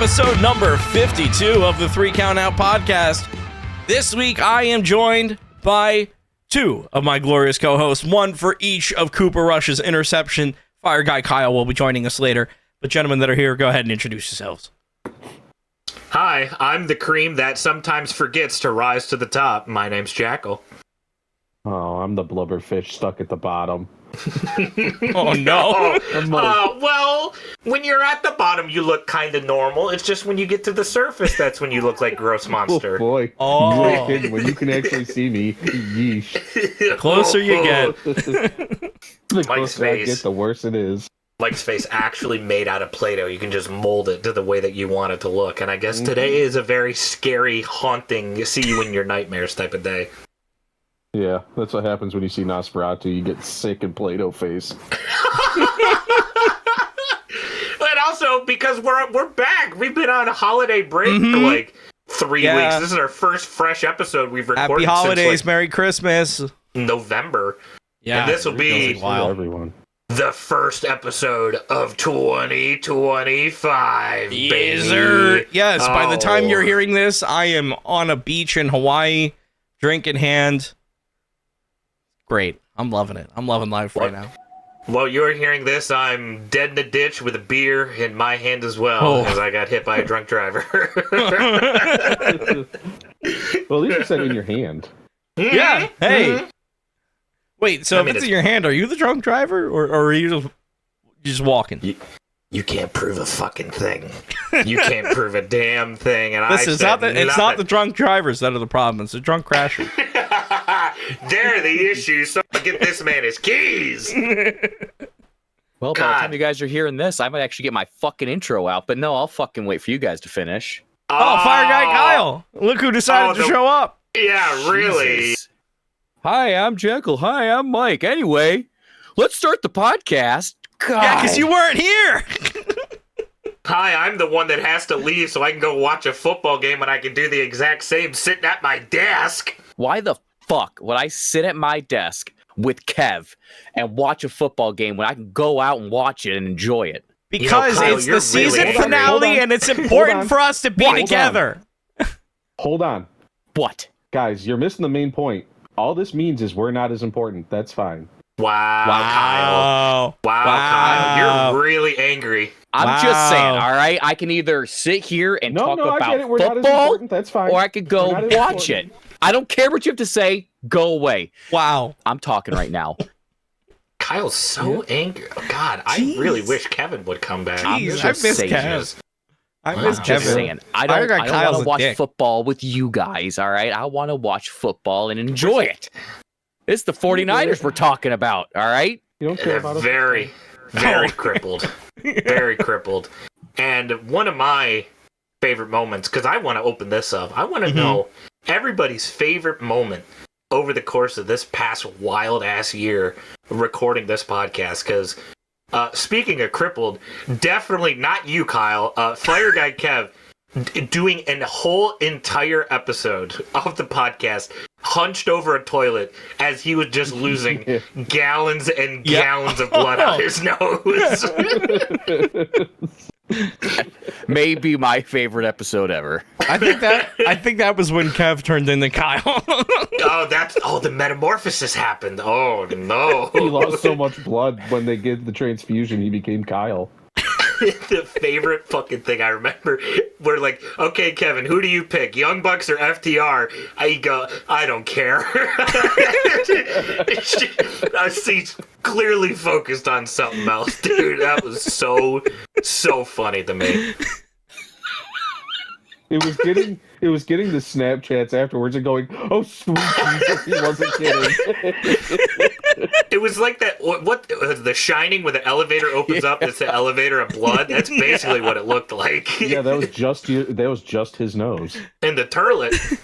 episode number 52 of the 3 Count Out podcast. This week, I am joined by two of my glorious co-hosts, one for each of Cooper Rush's interception. Fire Guy Kyle will be joining us later. But gentlemen that are here, go ahead and introduce yourselves. Hi, I'm the cream that sometimes forgets to rise to the top. My name's Jackal. Oh, I'm the blubberfish stuck at the bottom. Oh, no. Well, when you're at the bottom, you look kind of normal. It's just when you get to the surface, that's when you look like gross monster. Oh, boy. Oh. When you can actually see me, yeesh. The closer you get. The closer I get, the worse it is. Mike's face actually made out of Play-Doh. You can just mold it to the way that you want it to look. And I guess today is a very scary, haunting, see you in your nightmares type of day. Yeah, that's what happens when you see Nosferatu. You get sick and Play-Doh face. And also, because we're back. We've been on a holiday break for like 3 weeks. This is our first fresh episode we've recorded. Happy holidays, since, Merry Christmas. November. Yeah, and this will be Everyone. the first episode of 2025, baby. Yes, by the time you're hearing this, I am on a beach in Hawaii, drink in hand. Great. I'm loving it. I'm loving life right now. While you're hearing this, I'm dead in a ditch with a beer in my hand as well, because I got hit by a drunk driver. Well, at least you said in your hand. Yeah. Hey. Wait, so if it's in your hand, are you the drunk driver, or are you just walking? You can't prove a fucking thing. You can't prove a damn thing. And it's not the drunk drivers that are the problem. It's the drunk crashers. They're the issue. So get this man his keys. Well, by the time you guys are hearing this, I might actually get my fucking intro out. But no, I'll fucking wait for you guys to finish. Oh, Fire Guy Kyle. Look who decided to show up. Yeah, really. Jesus. Hi, I'm Jackal. Hi, I'm Mike. Anyway, let's start the podcast. God. Yeah, because you weren't here. Hi, I'm the one that has to leave so I can go watch a football game and I can do the exact same sitting at my desk. Why the fuck would I sit at my desk with Kev and watch a football game when I can go out and watch it and enjoy it? Because Kyle, it's the season finale and it's important for us to be together. Hold on. What? Guys, you're missing the main point. All this means is we're not as important. That's fine. Wow, Kyle. You're really angry. I'm just saying, all right? I can either sit here and talk about football, That's fine. or I could go watch it. I don't care what you have to say. Go away. Wow. I'm talking right now. Kyle's so angry. Oh, God, I really wish Kevin would come back. I miss Kevin. I miss Just Kevin. saying. I don't want to watch football with you guys, all right? I want to watch football and enjoy it. It's the 49ers we're talking about, all right? You don't care about us? Very crippled. Very crippled. And one of my favorite moments, because I want to open this up, I want to know everybody's favorite moment over the course of this past wild-ass year recording this podcast, because speaking of crippled, definitely not you, Kyle, Fire Guy Kev, doing a whole entire episode of the podcast hunched over a toilet as he was just losing gallons and gallons of blood out his nose. Maybe my favorite episode ever. I think that was when Kev turned into Kyle. The metamorphosis happened. Oh no. He lost so much blood when they did the transfusion, he became Kyle. The favorite fucking thing I remember, we're like, okay, Kevin, who do you pick, Young Bucks or FTR? I go, I don't care. He's clearly focused on something else, dude. That was so funny to me. It was getting the Snapchats afterwards and going, oh, sweet Jesus, he wasn't kidding. It was like that, what The Shining, where the elevator opens up, it's the elevator of blood. That's basically what it looked like. Yeah, that was just his nose. And the turlet.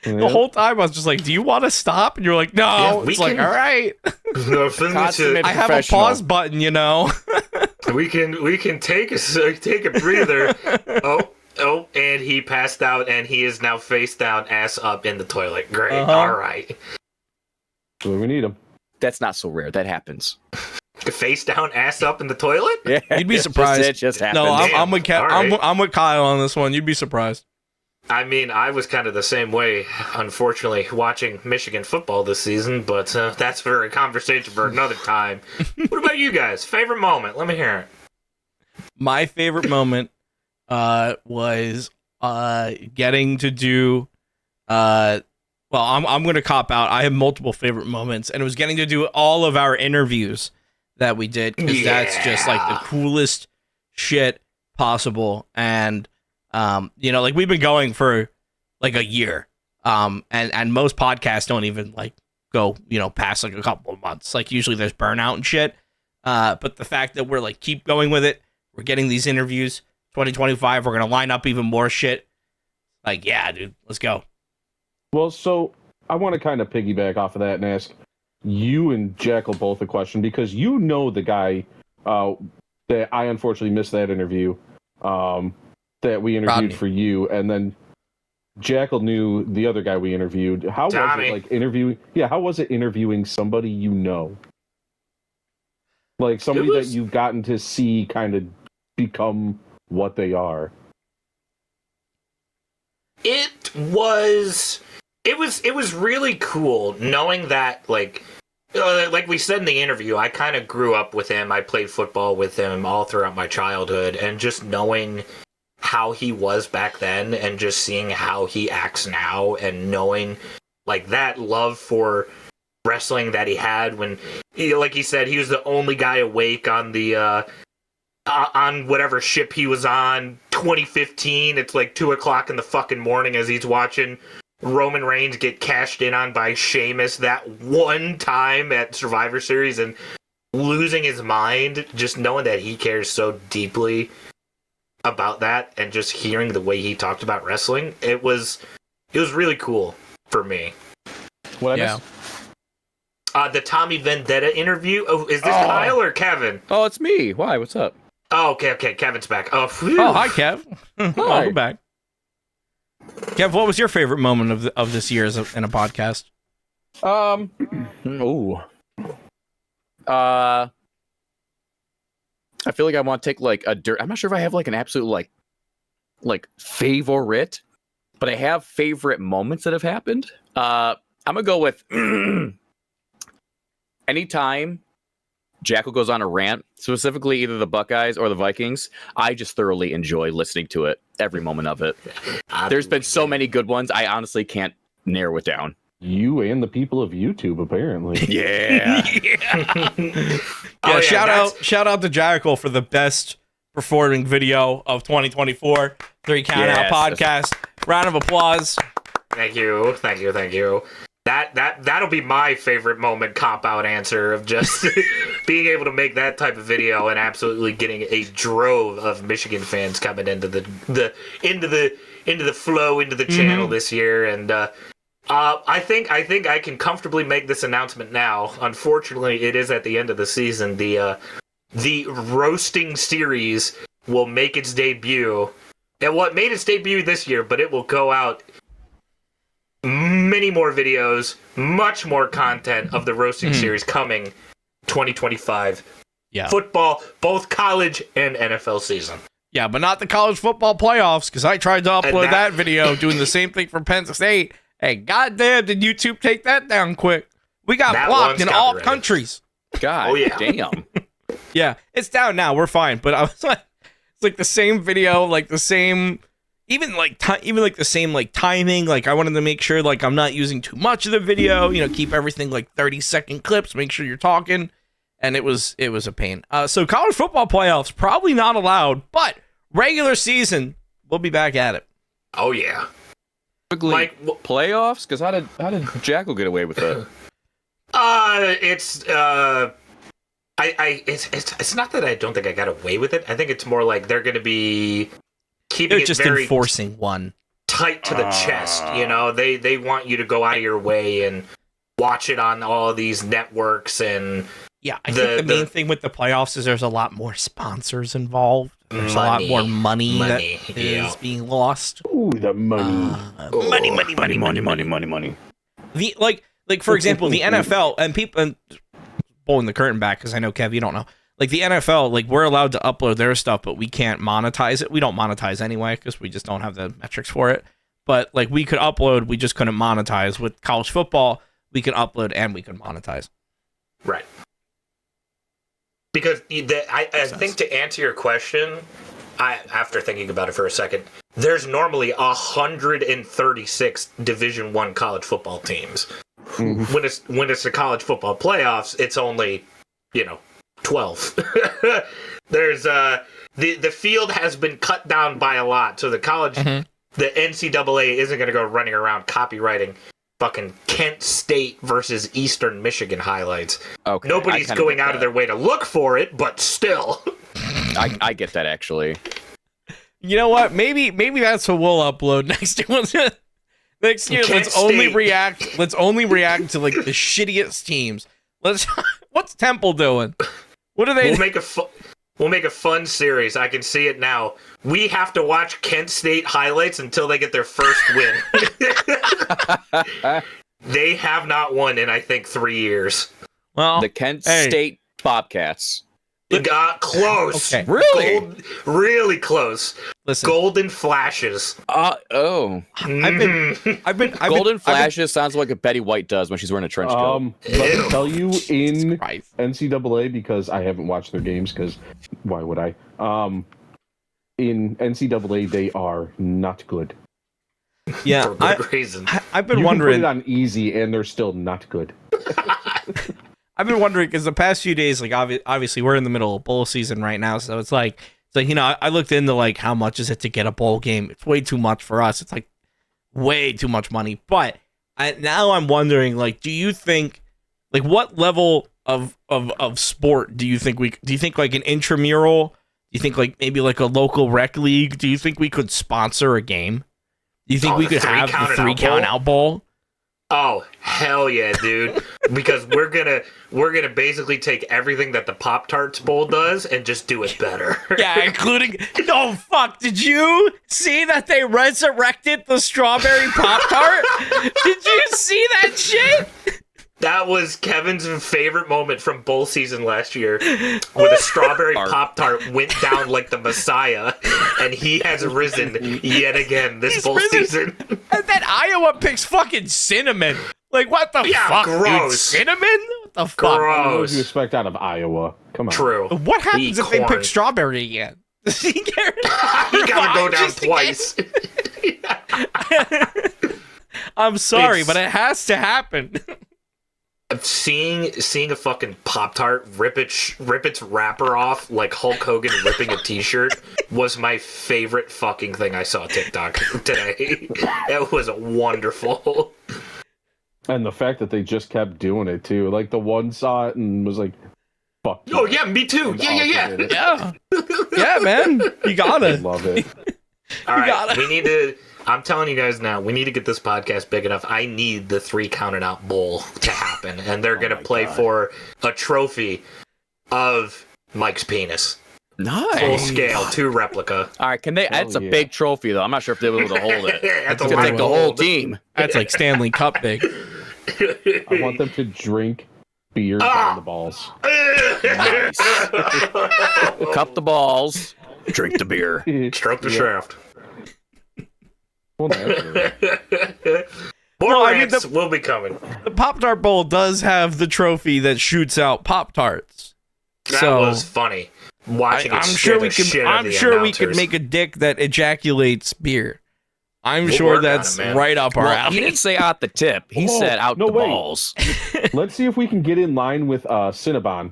The whole time I was just like, do you want to stop? And you're like, no. Yeah, it's like, all right. I have a pause button, you know. we can take a breather. Oh, and he passed out, and he is now face down, ass up in the toilet. Great. All right. So we need him. That's not so rare. That happens. Face down, ass up in the toilet? Yeah, You'd be surprised. It just happened. No, Damn. I'm with All right. I'm with Kyle on this one. You'd be surprised. I mean, I was kind of the same way, unfortunately, watching Michigan football this season, but that's for a conversation for another time. What about you guys? Favorite moment? Let me hear it. My favorite moment was getting to do well, I'm going to cop out. I have multiple favorite moments, and it was getting to do all of our interviews that we did, because that's just like the coolest shit possible. And like we've been going for like a year, and most podcasts don't even like go past like a couple of months. Like usually there's burnout and shit, but the fact that we're like keep going with it, we're getting these interviews. 2025, we're gonna line up even more shit. Like, yeah, dude, let's go. Well, so I want to kind of piggyback off of that and ask you and Jackal both a question, because you know the guy that I unfortunately missed that interview that we interviewed Rodney. for you, and then Jackal knew the other guy we interviewed. How was Tommy. it like interviewing? Yeah, how was it interviewing somebody you know? Like somebody that you've gotten to see kind of become what they are. It was really cool knowing that, like we said in the interview, I kind of grew up with him. I played football with him all throughout my childhood, and just knowing how he was back then and just seeing how he acts now, and knowing like that love for wrestling that he had when like he said, he was the only guy awake on the on whatever ship he was on. 2015, it's like 2:00 in the fucking morning as he's watching Roman Reigns get cashed in on by Sheamus that one time at Survivor Series and losing his mind, just knowing that he cares so deeply about that, and just hearing the way he talked about wrestling, it was really cool for me. What I missed? The Tommy Vendetta interview. Oh, is this Kyle or Kevin? Oh, it's me. Why? What's up? Oh, okay, Kevin's back. Oh, phew. Oh, hi, Kev. Welcome back. Kev, what was your favorite moment of this year in a podcast? I feel like I want to take like I'm not sure if I have like an absolute like favorite, but I have favorite moments that have happened. I'm gonna go with anytime Jackal goes on a rant, specifically either the Buckeyes or the Vikings. I just thoroughly enjoy listening to it, every moment of it. There's been so many good ones, I honestly can't narrow it down. You and the people of YouTube, apparently. Yeah. Shout out to Jackal for the best performing video of 2024. 3 Count Out podcast. Round of applause. Thank you. That'll be my favorite moment cop out answer of just being able to make that type of video and absolutely getting a drove of Michigan fans coming into the flow into the channel this year. And I think I can comfortably make this announcement now. Unfortunately, it is at the end of the season. The roasting series will make its debut. And what made its debut this year, but it will go out. Many more videos, much more content of the roasting series coming 2025. Yeah. Football, both college and NFL season. Yeah, but not the college football playoffs, because I tried to upload that video doing the same thing for Penn State. Hey, goddamn, did YouTube take that down quick? We got blocked in all countries. God damn. Yeah, it's down now. We're fine. But I was like, it's like the same video, like the same... Even the same like timing, like I wanted to make sure like I'm not using too much of the video, keep everything like 30-second clips, make sure you're talking, and it was a pain. So college football playoffs probably not allowed, but regular season we'll be back at it. Oh yeah, like playoffs? Because how did Jackal get away with that? It's not that I don't think I got away with it. I think it's more like they're going to be. Keeping They're just very enforcing one tight to the chest. They want you to go out of your way and watch it on all these networks. And I think the main thing with the playoffs is there's a lot more sponsors involved. There's a lot more money that is being lost. Ooh, the money. Money. The like for example, the NFL and people. And pulling the curtain back because I know, Kev, you don't know. Like the NFL, like we're allowed to upload their stuff, but we can't monetize it. We don't monetize anyway because we just don't have the metrics for it. But like we could upload, we just couldn't monetize. With college football, we can upload and we can monetize. Right. Because I think to answer your question, after thinking about it for a second, there's normally 136 Division I college football teams. Mm-hmm. When it's the college football playoffs, it's only 12. There's the field has been cut down by a lot, so the NCAA isn't going to go running around copywriting fucking Kent State versus Eastern Michigan highlights. Okay, nobody's going out of their way to look for it, but still. I get that, actually. You know what? Maybe that's what we'll upload next year. Next year, let's only react to like the shittiest teams. What's Temple doing? What are they? We'll make a fun series. I can see it now. We have to watch Kent State highlights until they get their first win. They have not won in, I think, 3 years. Well, the Kent State Bobcats. It got close. Okay. Really? Really close. Listen. Golden Flashes. I've been Golden Flashes sounds like what Betty White does when she's wearing a trench coat. Let me tell you, in NCAA, because I haven't watched their games, because why would I? In NCAA, they are not good. Yeah, for good reason. I've been you wondering. Can put it on easy, and they're still not good. I've been wondering because the past few days, like obviously we're in the middle of bowl season right now, so it's like I looked into like how much is it to get a bowl game. It's way too much for us. It's like way too much money. But now I'm wondering, like, do you think, like, what level of sport do you think like an intramural? Do you think like maybe like a local rec league? Do you think we could sponsor a game? Do you think we could have the 3 count out bowl? Oh, hell yeah, dude. Because we're gonna basically take everything that the Pop-Tarts Bowl does and just do it better. Yeah, including... Oh, fuck. Did you see that they resurrected the Strawberry Poptart? Did you see that shit? That was Kevin's favorite moment from bowl season last year, where the Strawberry Pop-Tart went down like the Messiah, and he has risen yet again this bowl season. And then Iowa picks fucking cinnamon. Like, what the fuck, gross. dude? Cinnamon? What the fuck? What do you expect out of Iowa? Come on. True. What happens if they pick strawberry again? Does he get He gotta go down twice. I'm sorry, but it has to happen. Seeing a fucking Pop-Tart rip its wrapper off like Hulk Hogan ripping a t-shirt was my favorite fucking thing I saw on TikTok today. It was wonderful. And the fact that they just kept doing it too. Like the one saw it and was like, fuck. Oh yeah, me too. Yeah. Yeah, man. You gotta. I love it. All right, we need to... I'm telling you guys now, we need to get this podcast big enough. I need the 3 counted out bowl to happen, and they're going to play for a trophy of Mike's penis. Nice. Full scale, 2 replica. All right, can they? That's a big trophy, though. I'm not sure if they'll be able to hold it. That's going to take the whole team. That's like Stanley Cup big. I want them to drink beer down the balls. Nice. Cup the balls. Drink the beer. Stroke the shaft. Well, More rants will be coming. The Pop-Tart Bowl does have the trophy that shoots out Pop-Tarts. That was funny. Watching I'm sure we could make a dick that ejaculates beer. I'm sure that's right up our alley. He didn't say out the tip. He said out the balls. Let's see if we can get in line with Cinnabon.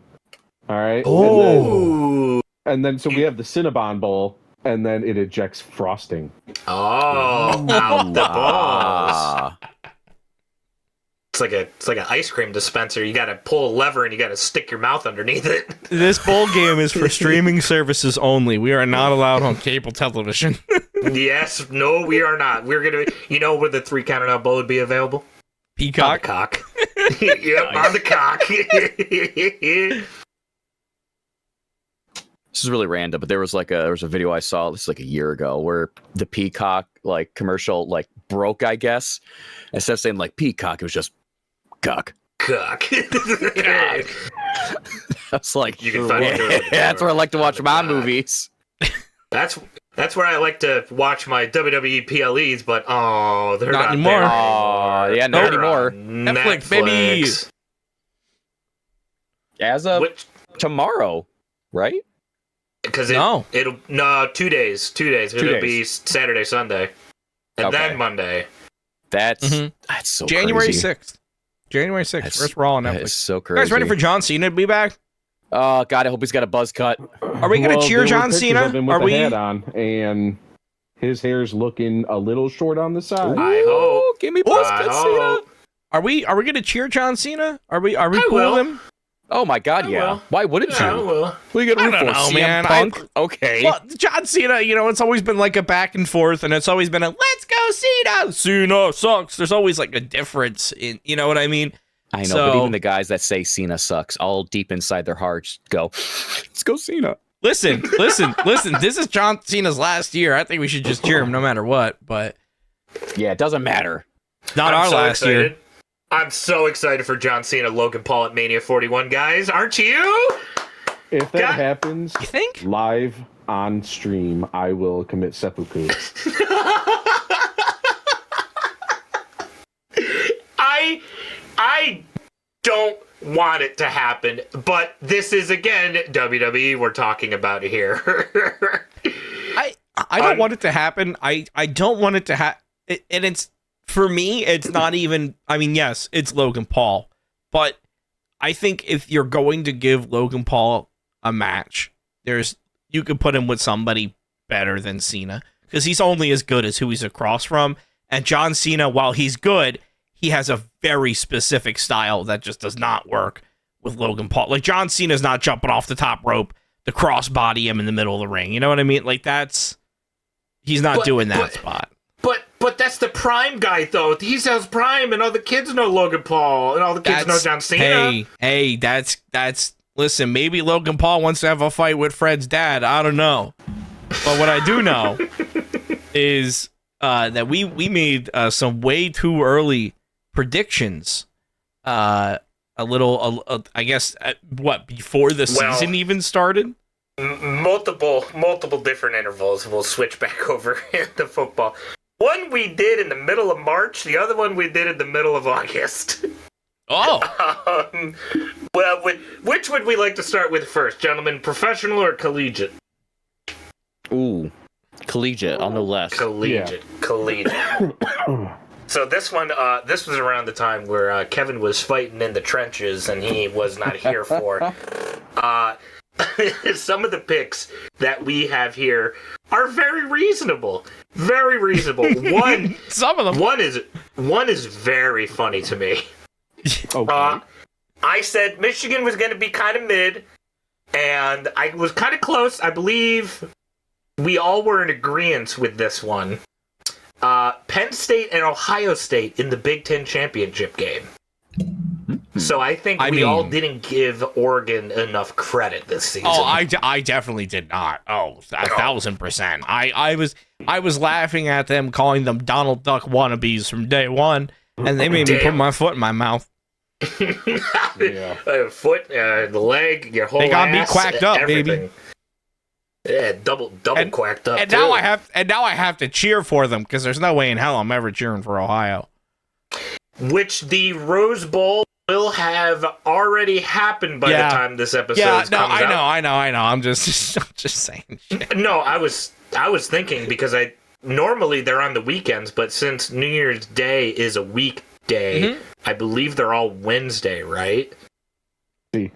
All right. Oh. And then so we have the Cinnabon Bowl. And then it ejects frosting. Oh, out the balls! It's like an ice cream dispenser. You got to pull a lever and you got to stick your mouth underneath it. This bowl game is for streaming services only. We are not allowed on cable television. Yes, no, we are not. We're gonna. You know where the 3 counted out bowl would be available? Peacock. On the cock. Yep, on the cock. This is really random, but there was a video I saw this like a year ago where the Peacock like commercial like broke, I guess. Instead of saying like Peacock, it was just cock. Cock. That's like, You can find it. that's where I like to watch my movies. That's where I like to watch my WWE PLEs, but they're Not not anymore. there Oh, yeah, not They're anymore. on Netflix, baby. As of tomorrow, right? Because No. it'll 2 days. 2 days. It'll be Saturday, Sunday, and Okay. then Monday. That's Mhm. that's so January crazy. 6th. January 6th. That's- First Raw on That is Netflix. so You crazy. guys ready for John Cena to be back? Oh God, I hope he's got a buzz cut. Are we gonna cheer there were John pictures Cena? of him with Are the we? hat on, and his hair's looking a little short on the side. I hope. Ooh, give me buzz I cut, Cena. hope. Are we gonna cheer John Cena? Are we I cool will. with him? Oh my God, I yeah. will. Why wouldn't Yeah, you? well, What are you gonna I root don't for? know, CM man. Punk? Okay. Well, John Cena, it's always been like a back and forth, and it's always been a let's go Cena. Cena sucks. There's always like a difference in, you know what I mean? I know, So- but even the guys that say Cena sucks, all deep inside their hearts go, let's go Cena. Listen. This is John Cena's last year. I think we should just cheer him no matter what. But Yeah, it doesn't matter. not I'm our so last excited. year. I'm so excited for John Cena, Logan Paul at Mania 41, guys. Aren't you? If that God- happens You think? live on stream, I will commit seppuku. I don't want it to happen, but this is again WWE we're talking about here. I don't want it to happen. I don't want it to happen. And it's, for me, it's not even, I mean, yes, it's Logan Paul. But I think if you're going to give Logan Paul a match, you could put him with somebody better than Cena. Because he's only as good as who he's across from. And John Cena, while he's good, he has a very specific style that just does not work with Logan Paul. Like, John Cena's not jumping off the top rope to crossbody him in the middle of the ring. You know what I mean? Like, he's not doing that spot. But that's the Prime guy though. He sells Prime, and all the kids know Logan Paul, and all the kids know John Cena. Hey, that's listen, maybe Logan Paul wants to have a fight with Fred's dad. I don't know. But what I do know is that we made some way too early predictions. I guess before the season even started? Multiple different intervals. We'll switch back over into football. One we did in the middle of March. The other one we did in the middle of August. Oh. Well, which would we like to start with first, gentlemen? Professional or collegiate? Ooh, collegiate on the less. Collegiate. So this one, this was around the time where Kevin was fighting in the trenches and he was not here for. Some of the picks that we have here are very reasonable. Very reasonable. Some of them. One is very funny to me. Okay. I said Michigan was going to be kind of mid, and I was kind of close. I believe we all were in agreement with this one. Penn State and Ohio State in the Big Ten championship game. So I think we all didn't give Oregon enough credit this season. Oh, I definitely did not. Oh, 1,000%. I was laughing at them, calling them Donald Duck wannabes from day one, and they made me put my foot in my mouth. Foot, the leg, your whole They got me ass, quacked up, everything. baby. Yeah, double quacked up. And too. now I have to cheer for them because there's no way in hell I'm ever cheering for Ohio. Which the Rose Bowl will have already happened by the time this episode comes out. I know. I'm just saying shit. No, I was thinking because normally they're on the weekends, but since New Year's Day is a weekday, I believe they're all Wednesday, right? See.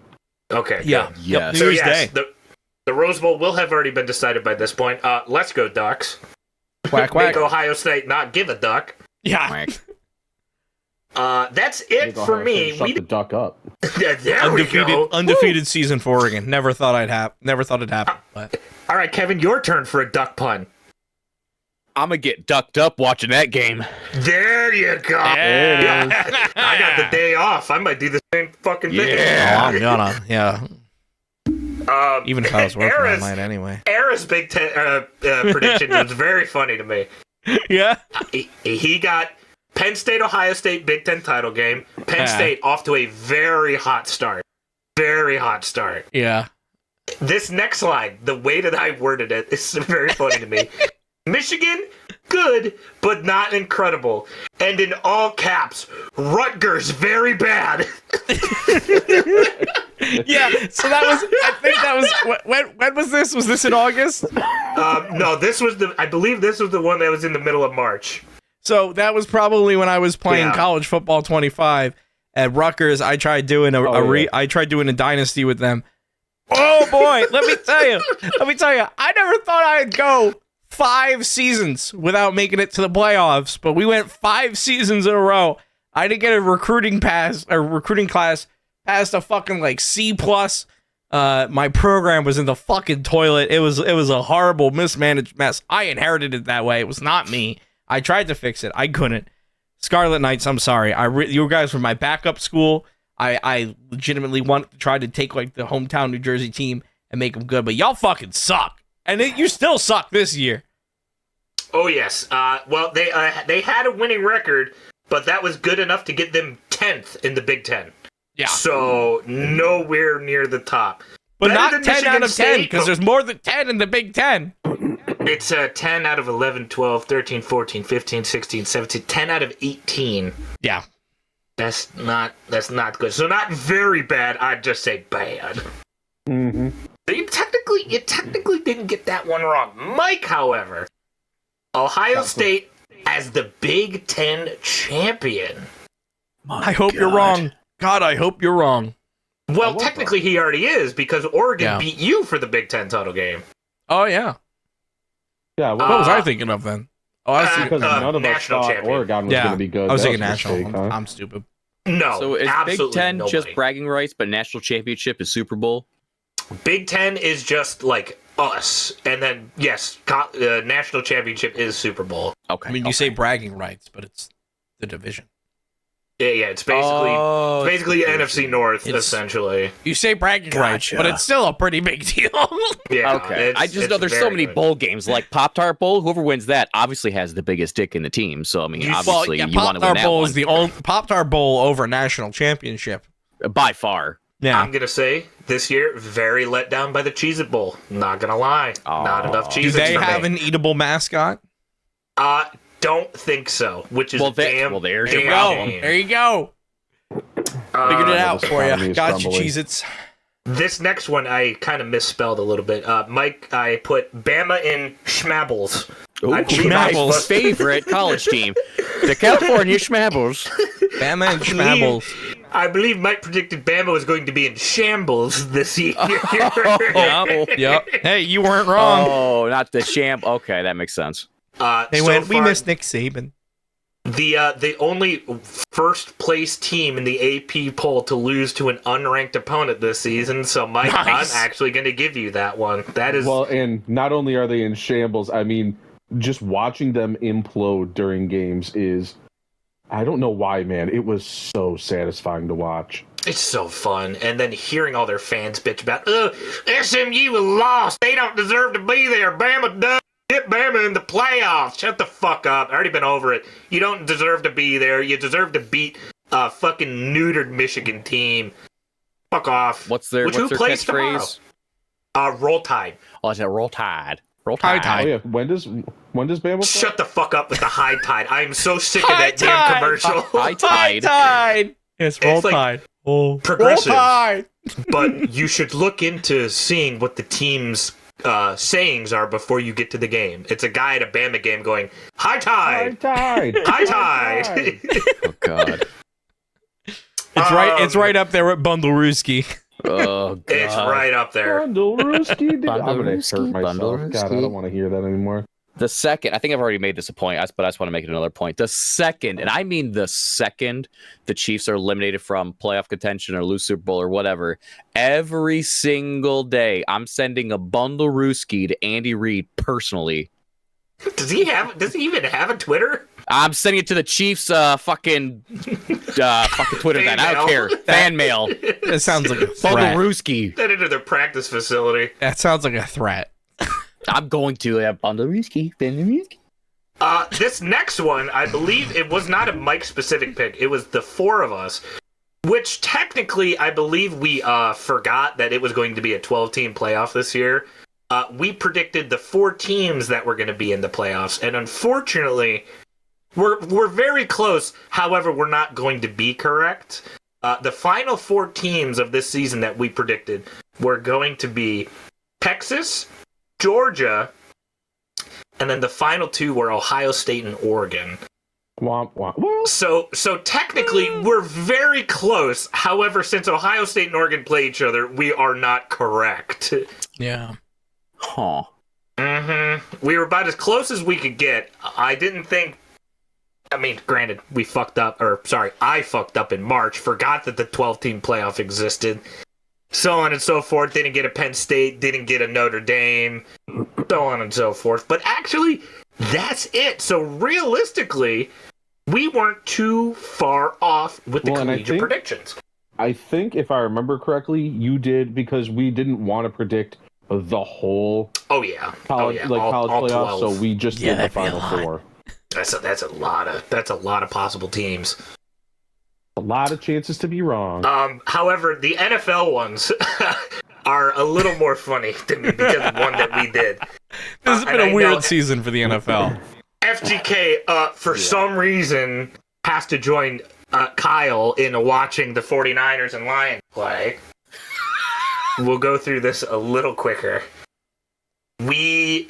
Okay. Yeah. Good. Yes. New Year's Day. The Rose Bowl will have already been decided by this point. Let's go Ducks. Quack quack. Make Ohio State not give a duck. Yeah. That's it for me. Shut the duck up. There we go. Undefeated season for Oregon. Never thought it'd happen. But All right, Kevin, your turn for a duck pun. I'm gonna get ducked up watching that game. There you go. Yeah. I got the day off. I might do the same fucking thing. I'm gonna. Yeah. Even if I was working, I might anyway. Era's Big Ten prediction was very funny to me. Yeah. He got Penn State, Ohio State Big Ten title game. Penn State off to a very hot start. very hot start. Yeah. This next line, the way that I worded it, is very funny to me. Michigan, good, but not incredible. And in all caps, Rutgers, very bad. Yeah, so that was, I think that was, when was this? Was this in August? No, I believe this was the one that was in the middle of March. So that was probably when I was playing Yeah. college football 25 at Rutgers. I tried doing I tried doing a dynasty with them. Oh boy, let me tell you, I never thought I'd go 5 seasons without making it to the playoffs, but we went 5 seasons in a row. I didn't get a recruiting class past a fucking like C+. My program was in the fucking toilet. It was a horrible mismanaged mess. I inherited it that way. It was not me. I tried to fix it. I couldn't. Scarlet Knights, I'm sorry. You guys were my backup school. I legitimately wanted to try to take like the hometown New Jersey team and make them good, but y'all fucking suck. And you still suck this year. Oh yes. Well, they had a winning record, but that was good enough to get them 10th in the Big Ten. Yeah. So nowhere near the top. But Better not than 10 Michigan out of 10, State, because but- there's more than 10 in the Big Ten. It's 10 out of 11, 12, 13, 14, 15, 16, 17, 10 out of 18. Yeah. That's not good. So not very bad. I'd just say bad. Mm-hmm. But you technically didn't get that one wrong. Mike, however, Ohio State as the Big Ten champion. I hope you're wrong. God, I hope you're wrong. Well, technically he already is because Oregon Yeah. beat you for the Big Ten title game. Oh, yeah. Yeah, What was I thinking of then? Oh, I was thinking, because none of us national thought champion. Oregon was yeah, going to be good. I was That thinking a national. mistake, huh? I'm stupid. No, So is Big absolutely Ten nobody. just bragging rights, but national championship is Super Bowl? Big Ten is just like us, and then yes, national championship is Super Bowl. Okay. I mean, you say bragging rights, but it's the division. Yeah, it's basically NFC North It's- essentially. You say bragging rights, but it's still a pretty big deal. Yeah, Okay. I just it's know there's so very many good. bowl games, like Pop-Tart Bowl. Whoever wins that obviously has the biggest dick in the team. So I mean, obviously you want to win Pop-Tart that Bowl one is the only Pop-Tart Bowl over national championship. by far. Yeah. I'm gonna say this year, very let down by the Cheez-It Bowl. Not gonna lie, not enough Do Cheez-Its they for have me. an eatable mascot? Don't think so. Which is Well, damn. there's your damn problem. shame. There you go. Figured it out this for economy you. is Got you, crumbling. Cheez-Its. This next one I kind of misspelled a little bit. Mike, I put Bama in Schmabbles. Ooh, I believe my Schmabbles. favorite college team, the California Schmabbles. Bama and Schmabbles. I believe Mike predicted Bama was going to be in shambles this year. Yep. Hey, you weren't wrong. Oh, not the champ. Okay, that makes sense. They so went, we far, missed Nick Saban. The only first place team in the AP poll to lose to an unranked opponent this season. So, Mike, Nice. I'm actually going to give you that one. That is Well, and not only are they in shambles, I mean, just watching them implode during games is, I don't know why, man. It was so satisfying to watch. it's so fun. And then hearing all their fans bitch about, SMU lost. They don't deserve to be there. Bama does. Get Bama in the playoffs. Shut the fuck up. I already been over it. You don't deserve to be there. You deserve to beat a fucking neutered Michigan team. Fuck off. What's their Who plays catchphrase? tomorrow? Roll Tide. Oh, it's a Roll Tide. Roll Tide. Tide. Oh yeah, when does Bama play? Shut the fuck up with the high tide. I am so sick of High that damn tide. commercial. High High Tide. Tide. It's Roll It's like Tide. Oh, progressive. Roll Tide. But you should look into seeing what the team's sayings are before you get to the game. It's a guy at a Bama game going, high High tide. tide. High tide. Oh God. It's right up there with Bundlerooski. Oh God. It's right up there. Bundlerooski. I'm gonna hurt Bundlerooski, myself. God, I Bundlerooski. don't want to hear that anymore. The second, I think I've already made this a point, but I just want to make it another point. The second, and I mean the second, the Chiefs are eliminated from playoff contention or lose Super Bowl or whatever, every single day, I'm sending a Bundlerooski to Andy Reid personally. Does he even have a Twitter? I'm sending it to the Chiefs fucking Twitter Fan then. I don't mail. care. Fan mail. That sounds like a threat. Bundlerooski. That into their practice facility. That sounds like a threat. I'm going to have Bundlerooski. Bundlerooski. This next one, I believe it was not a Mike specific pick. It was the four of us. which technically I believe we forgot that it was going to be a 12-team playoff this year. We predicted the 4 teams that were going to be in the playoffs, and unfortunately, we're very close. However, we're not going to be correct. The final 4 teams of this season that we predicted were going to be Texas, Georgia, and then the final 2 were Ohio State and Oregon. Womp, womp. Well, So technically, we're very close. However, since Ohio State and Oregon play each other, we are not correct. Yeah. Huh. We were about as close as we could get. I didn't think... I mean, granted, we fucked up, I fucked up in March, forgot that the 12-team playoff existed, so on and so forth. Didn't get a Penn State, didn't get a Notre Dame, so on and so forth. But actually, that's it. So realistically, we weren't too far off with the collegiate predictions. I think, if I remember correctly, you did, because we didn't want to predict the whole college playoffs, 12. so we just did the final 4. That's a lot of possible teams. A lot of chances to be wrong. However, the NFL ones are a little more funny to me because of one that we did. This has been a weird season for the NFL. FGK, for some reason, has to join Kyle in watching the 49ers and Lions play. We'll go through this a little quicker.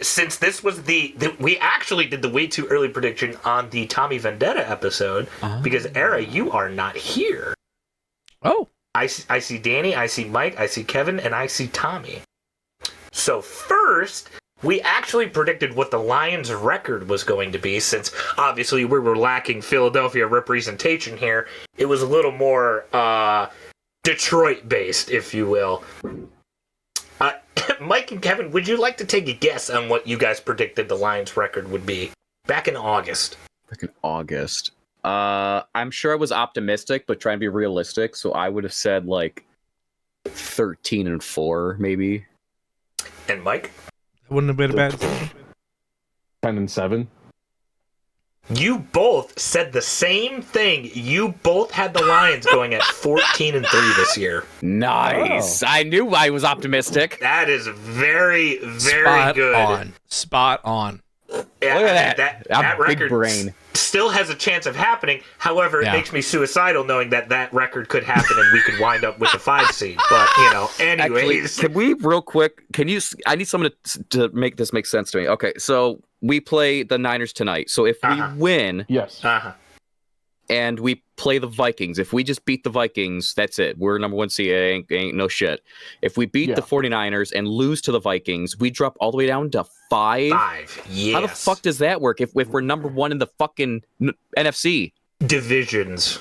Since this was we actually did the way too early prediction on the Tommy Vendetta episode, because Era, you are not here. Oh. I see Danny, I see Mike, I see Kevin, and I see Tommy. So first, we actually predicted what the Lions' record was going to be, since obviously we were lacking Philadelphia representation here. It was a little more Detroit-based, if you will. Mike and Kevin, would you like to take a guess on what you guys predicted the Lions' record would be back in August? I'm sure I was optimistic, but trying to be realistic, so I would have said like 13-4, maybe. And Mike? Wouldn't have been a bad decision. 10-7. You both said the same thing. You both had the Lions going at 14-3 this year. Nice. Oh. I knew I was optimistic. That is very, very good. Spot on. Yeah, look at that. That big record brain. Still has a chance of happening. However, it makes me suicidal knowing that record could happen and we could wind up with the 5 seed. But, anyways. Actually, can we real quick, I need someone to make this make sense to me. Okay, so we play the Niners tonight. So if we win, yes, and we play the Vikings, if we just beat the Vikings, that's it. We're number 1 seed. Ain't no shit. If we beat the 49ers and lose to the Vikings, we drop all the way down to 5. 5, yes. How the fuck does that work if we're number 1 in the fucking NFC? Divisions.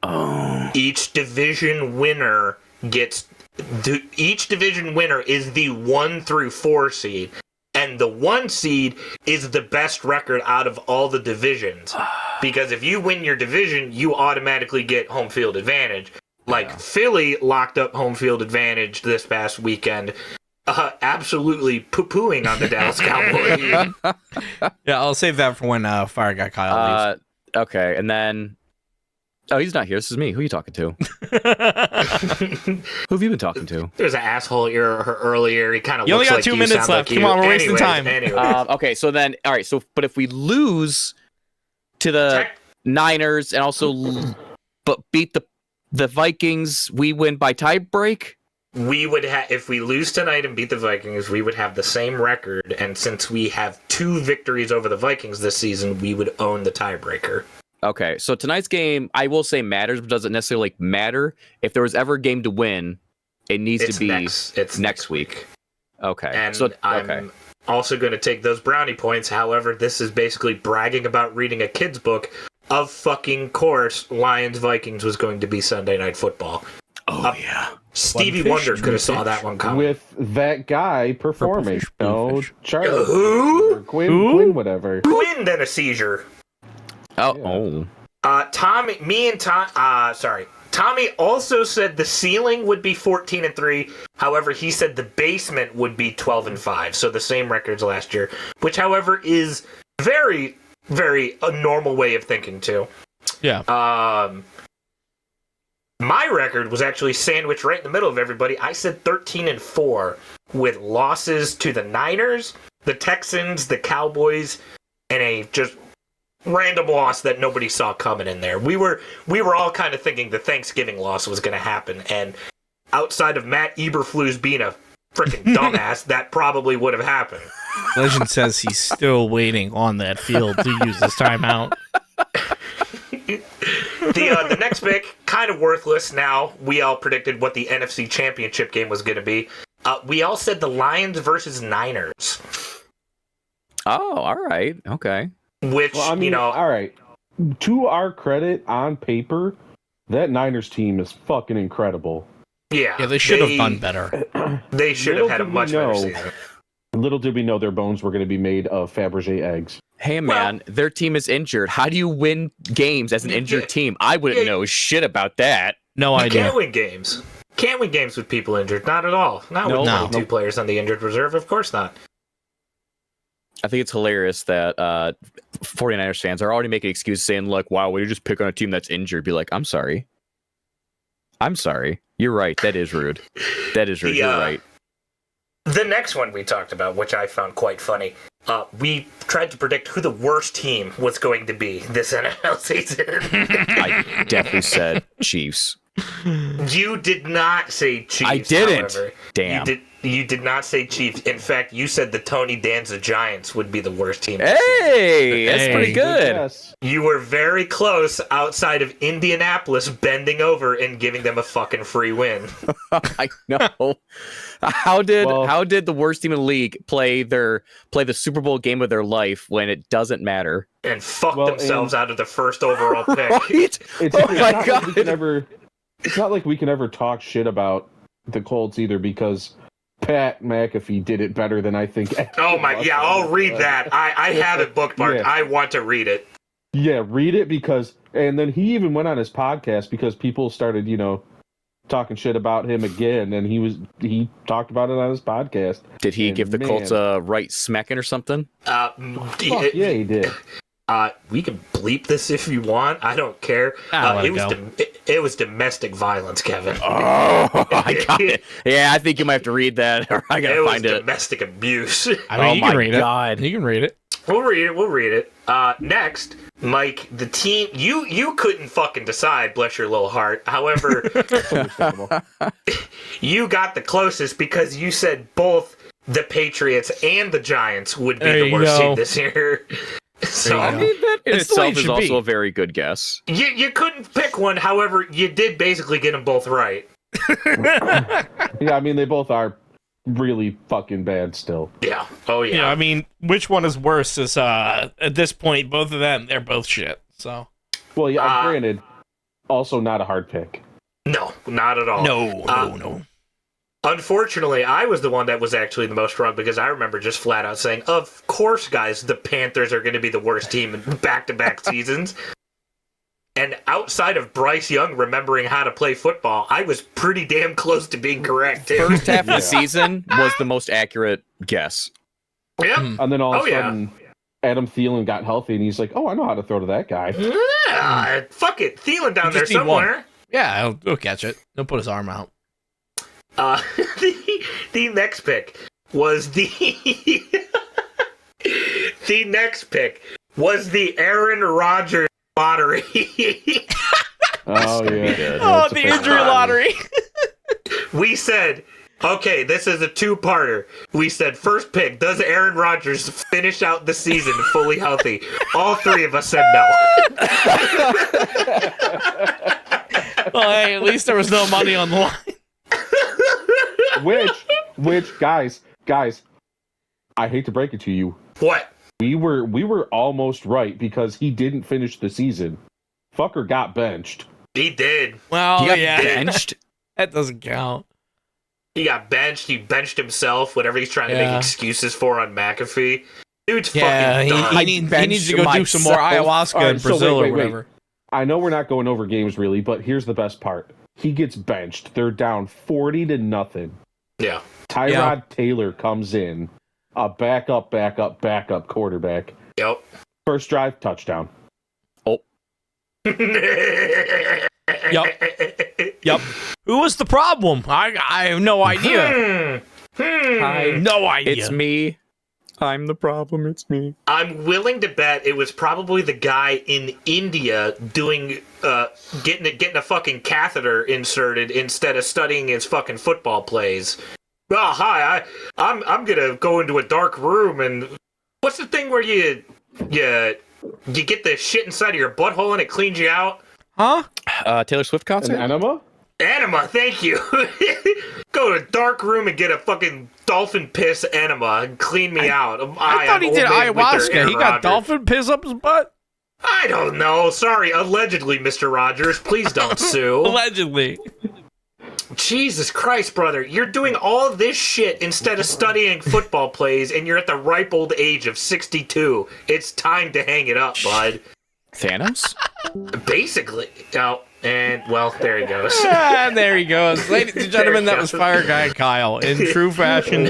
Oh. Each division winner is the 1 through 4 seed. And the 1 seed is the best record out of all the divisions. Because if you win your division, you automatically get home field advantage. Philly locked up home field advantage this past weekend. Absolutely poo-pooing on the Dallas Cowboys. Yeah, I'll save that for when Fire Guy Kyle leaves. Okay, and then... Oh, he's not here. This is me. Who are you talking to? Who have you been talking to? There's an asshole earlier. He kind of looks only got like 2 minutes left. Come on, we're wasting time. Okay, so then... All right, so... But if we lose to the Niners and also... But beat the Vikings, we win by tie break? We would have, if we lose tonight and beat the Vikings, we would have the same record. And since we have 2 victories over the Vikings this season, we would own the tiebreaker. Okay, so tonight's game, I will say matters, but doesn't necessarily matter. If there was ever a game to win, it needs to be next week. Okay. And I'm also going to take those brownie points. However, this is basically bragging about reading a kid's book. Of fucking course, Lions-Vikings was going to be Sunday Night Football. Oh, yeah. Stevie Wonder could have saw that one coming. With that guy performing. Charlie. Who? Quinn, whatever. Quinn, then a seizure. Oh. Tommy also said the ceiling would be 14-3. However, he said the basement would be 12-5. So the same records last year, which, however, is very, very a normal way of thinking too. Yeah. My record was actually sandwiched right in the middle of everybody. I said 13-4 with losses to the Niners, the Texans, the Cowboys, and a just random loss that nobody saw coming in there. We were all kind of thinking the Thanksgiving loss was going to happen, and outside of Matt Eberflus being a freaking dumbass, that probably would have happened. Legend says he's still waiting on that field to use his timeout. The next pick, kind of worthless now. We all predicted what the NFC Championship game was going to be. We all said the Lions versus Niners. Oh, all right. Okay. Which, Well, I mean, all right. To our credit, on paper, that Niners team is fucking incredible. Yeah, They should have done better. They should have had a much better season. Little did we know their bones were going to be made of Fabergé eggs. Hey, man, their team is injured. How do you win games as an injured team? I wouldn't know shit about that. No You idea. can't win games. Can't win games with people injured. Not at all. Not with 22 players on the injured reserve. Of course not. I think it's hilarious that 49ers fans are already making excuses saying, like, wow, we just pick on a team that's injured. Be like, I'm sorry. I'm sorry. You're right. That is rude. That is rude. You're right. The next one we talked about, which I found quite funny, we tried to predict who the worst team was going to be this NFL season. I definitely said Chiefs. You did not say Chiefs. I didn't. However. Damn. You did not say Chiefs. In fact, you said the Tony Danza Giants would be the worst team. Hey, that's pretty good. Yes. You were very close outside of Indianapolis bending over and giving them a fucking free win. I know. How did the worst team in the league play the Super Bowl game of their life when it doesn't matter? And fuck themselves out of the first overall pick. Right? It's Oh my not God. Like it's not like we can ever talk shit about the Colts either, because Pat McAfee did it better than I think. Oh my, yeah, I'll read that. I have it bookmarked. Yeah. I want to read it. Yeah, read it, because, and then he even went on his podcast because people started, talking shit about him again, and he talked about it on his podcast. Did he give the Colts a right smacking or something? Fuck, yeah, he did. We can bleep this if you want. I don't care. It was domestic violence, Kevin. Oh, I got it. Yeah, I think you might have to read that, or I gotta find It it. was domestic abuse. I mean, you can read God. it. You can read it. We'll read it. Next, Mike, the team you couldn't fucking decide, bless your little heart. However, you got the closest because you said both the Patriots and the Giants would be the worst team this year. So I mean, that in It's the way it itself is should also be. a very good guess. you couldn't pick one. However, you did basically get them both right. Yeah, I mean, they both are really fucking bad still. Yeah. Oh yeah. You know, I mean, which one is worse is, at this point, both of them, they're both shit, so. Well, yeah, granted, also not a hard pick. No, not at all. No. Unfortunately, I was the one that was actually the most wrong because I remember just flat out saying, of course, guys, the Panthers are going to be the worst team in back-to-back seasons. And outside of Bryce Young remembering how to play football, I was pretty damn close to being correct, too. First half of the season was the most accurate guess. Yep. And then all of a sudden, Adam Thielen got healthy, and he's like, oh, I know how to throw to that guy. Yeah, fuck it. Thielen down You there just need somewhere. one. Yeah, he'll catch it. He'll put his arm out. The next pick was the next pick was the Aaron Rodgers lottery. Oh, yeah. Oh, the injury lottery. We said, okay, this is a two-parter. We said, first pick, does Aaron Rodgers finish out the season fully healthy? All three of us said no. Well, hey, at least there was no money on the line. Which, guys, I hate to break it to you. What? We were almost right because he didn't finish the season. Fucker got benched. He did. Well, He got yeah. benched. That doesn't count. He got benched. He benched himself, whatever he's trying to make excuses for on McAfee. Dude's Yeah, fucking done. he needs to go do some more ayahuasca All right, in so Brazil wait. or whatever. I know we're not going over games really, but here's the best part. He gets benched. They're down 40-0. Yeah. Tyrod Taylor comes in, a backup quarterback. Yep. First drive, touchdown. Oh, Yep. Who was the problem? I have no idea. Hi. No idea. It's me. I'm the problem. It's me. I'm willing to bet it was probably the guy in India doing getting a fucking catheter inserted instead of studying his fucking football plays. Oh, hi, I'm gonna go into a dark room and what's the thing where you get the shit inside of your butthole and it cleans you out? Huh? Taylor Swift concert? An enema? Enema, thank you. Go to a dark room and get a fucking dolphin piss enema and clean me out. I thought he did ayahuasca. He got dolphin piss up his butt? I don't know. Sorry, allegedly, Mr. Rogers. Please don't sue. Allegedly. Jesus Christ, brother. You're doing all this shit instead of studying football plays, and you're at the ripe old age of 62. It's time to hang it up, bud. Thanos? Basically. Oh, and, well, there he goes. There he goes. Ladies and gentlemen, that was Fire Guy Kyle in true fashion.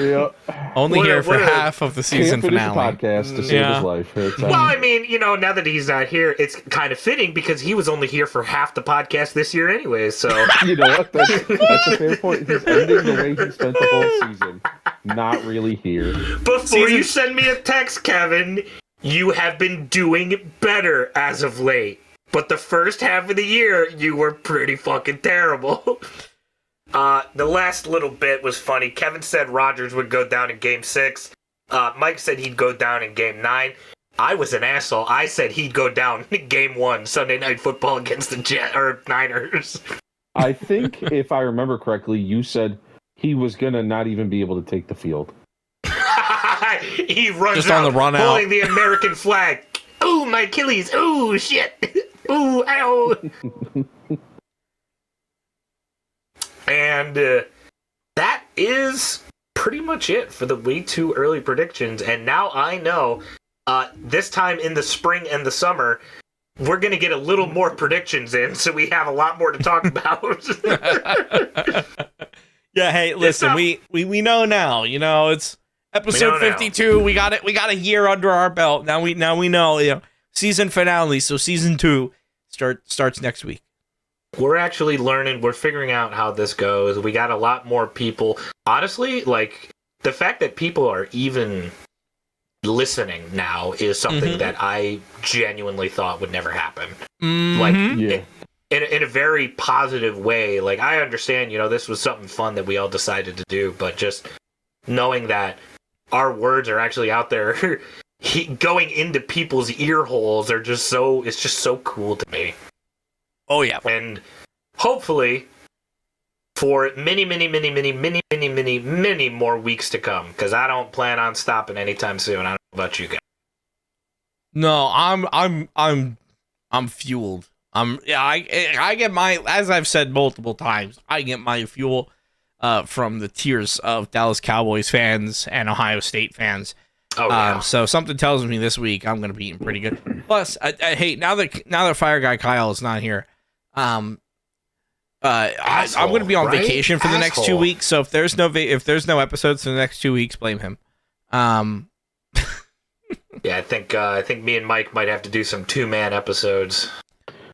Only here for half of the season Can't finish finale. the podcast to save his life. Well, I mean, now that he's not here, it's kind of fitting because he was only here for half the podcast this year anyway, so... You know what? That's a fair point. He's ending the way he spent the whole season. Not really here. Before you send me a text, Kevin, you have been doing better as of late. But the first half of the year, you were pretty fucking terrible. The last little bit was funny. Kevin said Rodgers would go down in Game 6. Mike said he'd go down in Game 9. I was an asshole. I said he'd go down in Game 1, Sunday Night Football against the Niners. I think, if I remember correctly, you said he was going to not even be able to take the field. He runs Just out on the run out. holding the American flag. Ooh, my Achilles. Ooh, shit. Ooh, ow. And that is pretty much it for the way too early predictions. And now I know this time in the spring and the summer, we're going to get a little more predictions in, so we have a lot more to talk about. Yeah, hey, listen, we know now. It's episode 52. Now. We got it. We got a year under our belt. Now we know. Season finale. So season 2 starts next week. We're actually learning. We're figuring out how this goes. We got a lot more people. Honestly, like the fact that people are even listening now is something that I genuinely thought would never happen. Like, in a very positive way. Like, I understand, this was something fun that we all decided to do, but just knowing that our words are actually out there going into people's ear holes it's just so cool to me. Oh, yeah. And hopefully for many, many, many, many, many, many, many, many more weeks to come, because I don't plan on stopping anytime soon. I don't know about you guys. No, I'm fueled. I get my, as I've said multiple times, I get my fuel from the tears of Dallas Cowboys fans and Ohio State fans. Oh, yeah. So something tells me this week I'm going to be eating pretty good. Plus, hey, now that Fire Guy Kyle is not here, I'm going to be on vacation for the next 2 weeks. So if there's no episodes for the next 2 weeks, blame him. Yeah, I think me and Mike might have to do some 2-man episodes.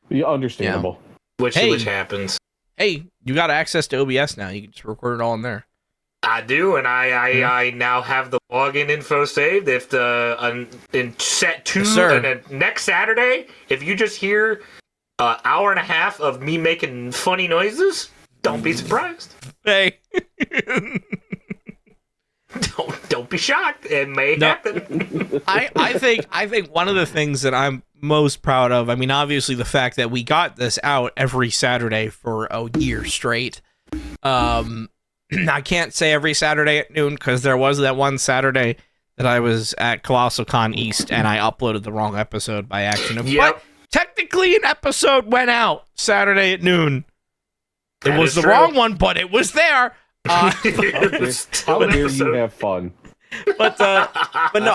Yeah, understandable. Which happens. Hey, you got access to OBS now. You can just record it all in there. I do, and I now have the login info saved. If in set 2 and next Saturday, if you just hear an hour and a half of me making funny noises, don't be surprised. Hey. Don't be shocked. It may happen. I think one of the things that I'm most proud of, I mean, obviously the fact that we got this out every Saturday for a year straight. I can't say every Saturday at noon because there was that one Saturday that I was at Colossal Con East and I uploaded the wrong episode by accident. Yep. But technically an episode went out Saturday at noon. It was the true. wrong one, but it was there. How dare you have fun? But no,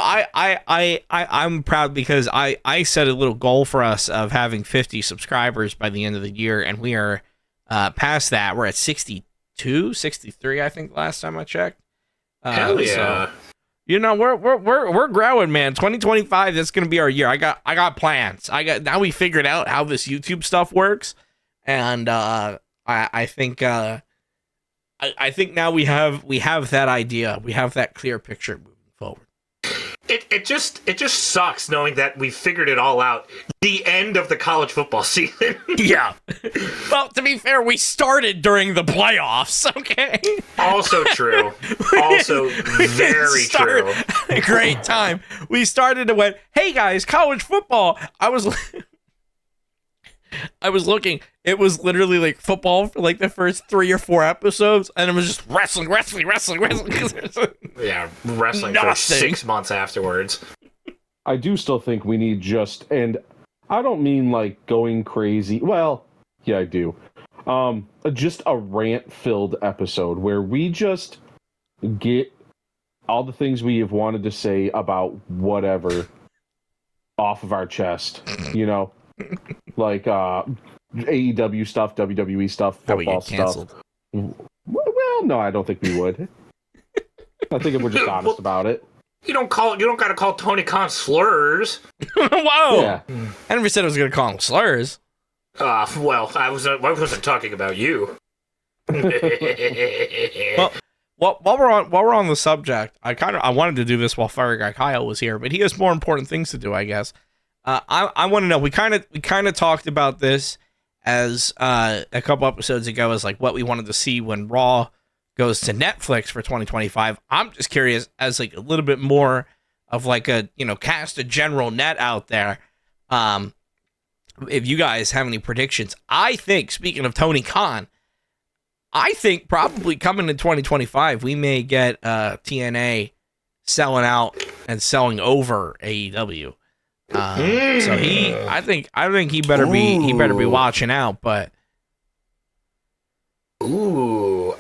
I'm proud because I set a little goal for us of having 50 subscribers by the end of the year, and we are past that. We're at 62, 63, I think last time I checked. Hell yeah! So, we're growing, man. 2025, that's gonna be our year. I got plans. Now we figured out how this YouTube stuff works. and I think I think now we have that idea, we have that clear picture moving forward. It just sucks knowing that we figured it all out. The end of the college football season. Yeah. Well, to be fair, we started during the playoffs. Okay. Also true. Also very true. A great time. We started and went, "Hey guys, college football." I was looking. It was literally like football for like the first 3 or 4 episodes, and it was just wrestling. Yeah, wrestling for 6 months afterwards. I do still think we need and I don't mean like going crazy. Well, yeah, I do. Just a rant-filled episode where we just get all the things we have wanted to say about whatever off of our chest, you know? Like AEW stuff, WWE stuff, football stuff. Well, no, I don't think we would. I think if we're just honest about it. You don't gotta call Tony Khan slurs. Whoa! Yeah. I never said I was gonna call him slurs. Well, I wasn't talking about you. Well, while we're on the subject, I wanted to do this while Fire Guy Kyle was here, but he has more important things to do, I guess. I want to know. We kind of talked about this as a couple episodes ago, as like what we wanted to see when Raw goes to Netflix for 2025. I'm just curious, as like a little bit more of like a cast a general net out there. If you guys have any predictions, I think, speaking of Tony Khan, I think probably coming in 2025 we may get TNA selling out and selling over AEW. So I think he better be watching out. But TNA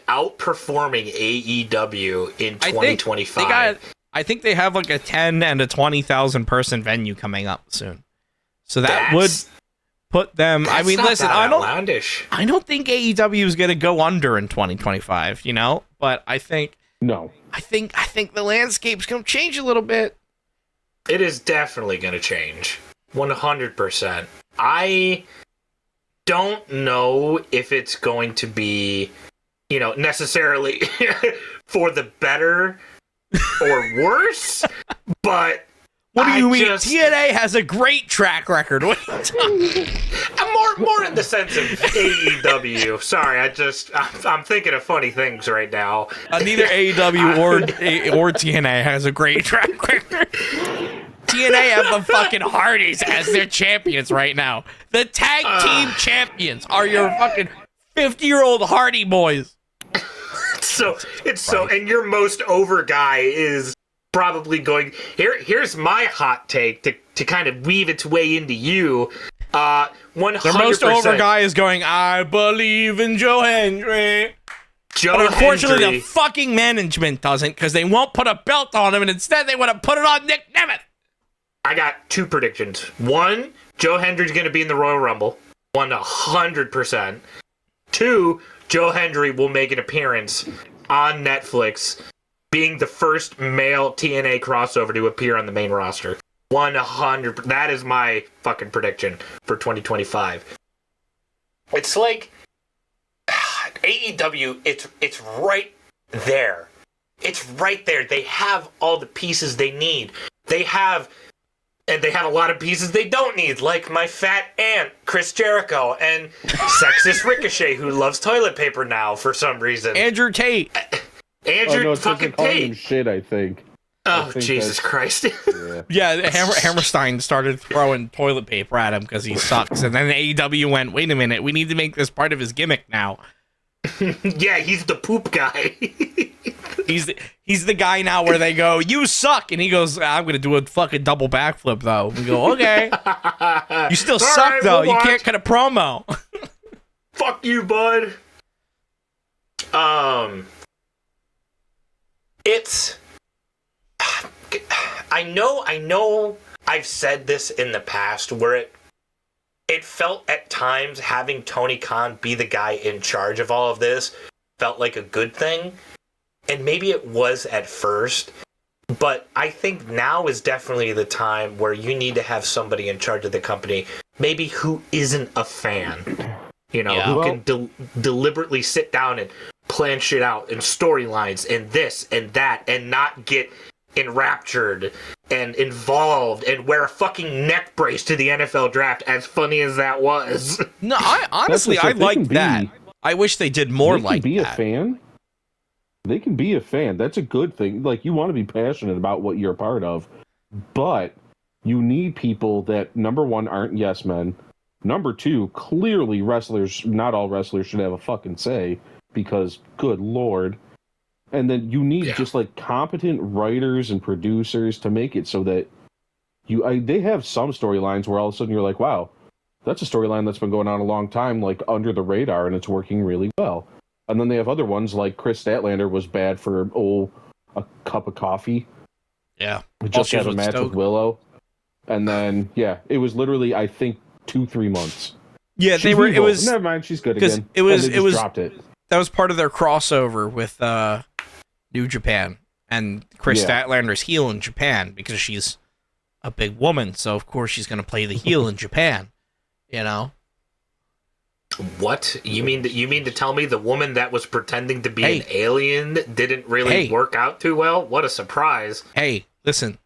outperforming AEW in 2025. I think they have like a 10 and a 20,000 person venue coming up soon. So that would put them. I mean, listen, I don't think AEW is going to go under in 2025. But I think. No. I think the landscape's going to change a little bit. It is definitely going to change. 100%. I don't know if it's going to be, necessarily for the better or worse, but what do you mean? TNA has a great track record. What are you talking about? More in the sense of AEW. Sorry, I'm thinking of funny things right now. Neither AEW or TNA has a great track record. TNA have the fucking Hardys as their champions right now. The tag team champions are your fucking 50-year-old Hardy boys. And your most over guy is probably going. Here's my hot take to kind of weave its way into you. 100%. Their most over guy is going, "I believe in Joe Hendry." But unfortunately, the fucking management doesn't, because they won't put a belt on him, and instead they want to put it on Nick Nemeth. I got 2 predictions. 1, Joe Hendry's going to be in the Royal Rumble. 100%. 2, Joe Hendry will make an appearance on Netflix, being the first male TNA crossover to appear on the main roster. 100. That is my fucking prediction for 2025. It's like AEW. It's right there. It's right there. They have all the pieces they need. They have a lot of pieces they don't need, like my fat aunt, Chris Jericho, and sexist Ricochet, who loves toilet paper now for some reason. Andrew Tate. Andrew fucking Tate. Him shit, I think. Oh, Jesus Christ. Yeah, Hammerstein started throwing toilet paper at him because he sucks. And then AEW went, "Wait a minute, we need to make this part of his gimmick now." Yeah, he's the poop guy. He's the guy now where they go, "You suck," and he goes, "I'm gonna do a fucking double backflip though." We go, "Okay." You still suck right, though. We'll you can't cut a promo. Fuck you, bud. It's. I know. I've said this in the past where it felt at times having Tony Khan be the guy in charge of all of this felt like a good thing. And maybe it was at first, But I think now is definitely the time where you need to have somebody in charge of the company, maybe who isn't a fan, you know, who can deliberately sit down and plan shit out and storylines and this and that and not get enraptured and involved and wear a fucking neck brace to the NFL draft, as funny as that was. No, I honestly, I like that. I wish they did more like that. They can be a fan. They can be a fan. That's a good thing. Like, you want to be passionate about what you're a part of, but you need people that, number one, aren't yes men. Number two, clearly wrestlers, not all wrestlers should have a fucking say, because good Lord. And then you need just like competent writers and producers to make it so that they have some storylines where all of a sudden you're like, wow, that's a storyline that's been going on a long time, like under the radar, and it's working really well. And then they have other ones like Chris Statlander was bad for a cup of coffee. Yeah, just had a match with Willow, and then it was literally, I think, 2-3 months. Yeah, she's evil. It was never mind. She's good again. It was dropped it. That was part of their crossover with New Japan, and Chris Statlander's heel in Japan because she's a big woman, so of course she's going to play the heel in Japan. You know. What? You mean to tell me the woman that was pretending to be an alien didn't really work out too well? What a surprise. Hey, listen.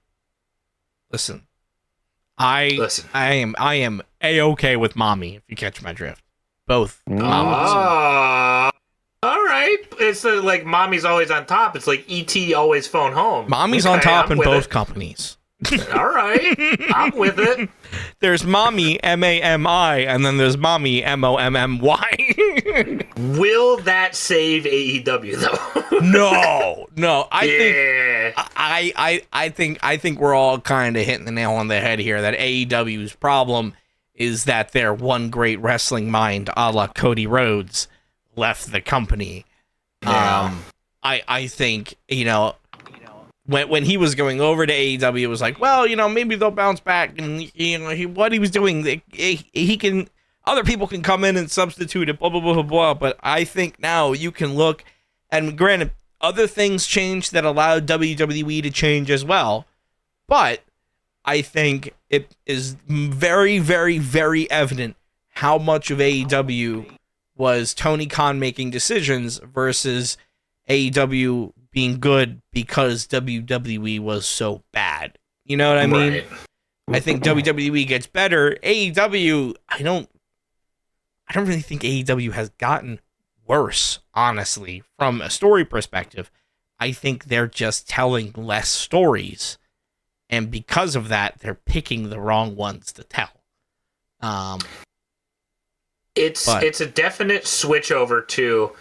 I am A-okay with mommy, if you catch my drift. Both. All right. It's like mommy's always on top. It's like E.T. always phone home. Mommy's on top in both companies. All right. I'm with it. There's mommy, M-A-M-I, and then there's mommy, M-O-M-M-Y. Will that save AEW, though? No. I think we're all kind of hitting the nail on the head here, that AEW's problem is that their one great wrestling mind, a la Cody Rhodes, left the company. I think, when he was going over to AEW, it was like, well, maybe they'll bounce back, and what he was doing, he can, other people can come in and substitute it, blah blah blah blah blah. But I think now you can look, and granted, other things changed that allowed WWE to change as well, but I think it is very, very, very evident how much of AEW was Tony Khan making decisions versus AEW being good because WWE was so bad. You know what I mean? Right. I think WWE gets better. AEW, I don't really think AEW has gotten worse, honestly, from a story perspective. I think they're just telling less stories, and because of that, they're picking the wrong ones to tell. It's a definite switch over to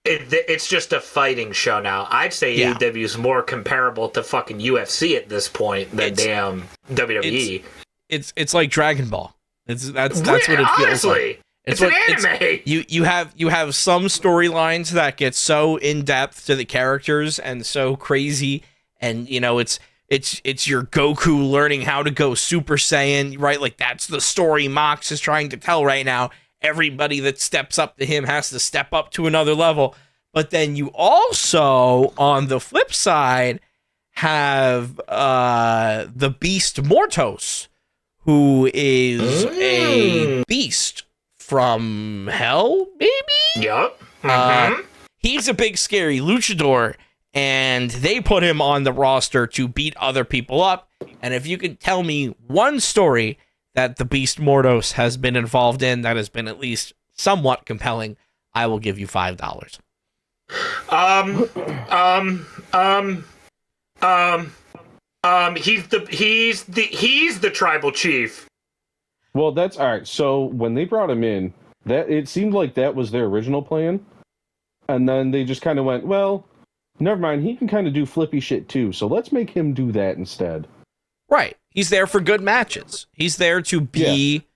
it's just a fighting show now. I'd say AEW is more comparable to fucking UFC at this point than damn WWE. It's like Dragon Ball. That's what it feels like. It's an anime. You have some storylines that get so in depth to the characters and so crazy, and it's your Goku learning how to go Super Saiyan, right? Like, that's the story Mox is trying to tell right now. Everybody that steps up to him has to step up to another level. But then you also, on the flip side, have the Beast Mortos, who is a beast from hell, maybe? Yep. He's a big, scary luchador, and they put him on the roster to beat other people up. And if you could tell me one story that the Beast Mortos has been involved in that has been at least somewhat compelling, I will give you $5. He's the tribal chief. Well, that's all right. So when they brought him in, that it seemed like that was their original plan, and then they just kind of went, well, never mind. He can kind of do flippy shit too, so let's make him do that instead. Right. He's there for good matches. He's there to be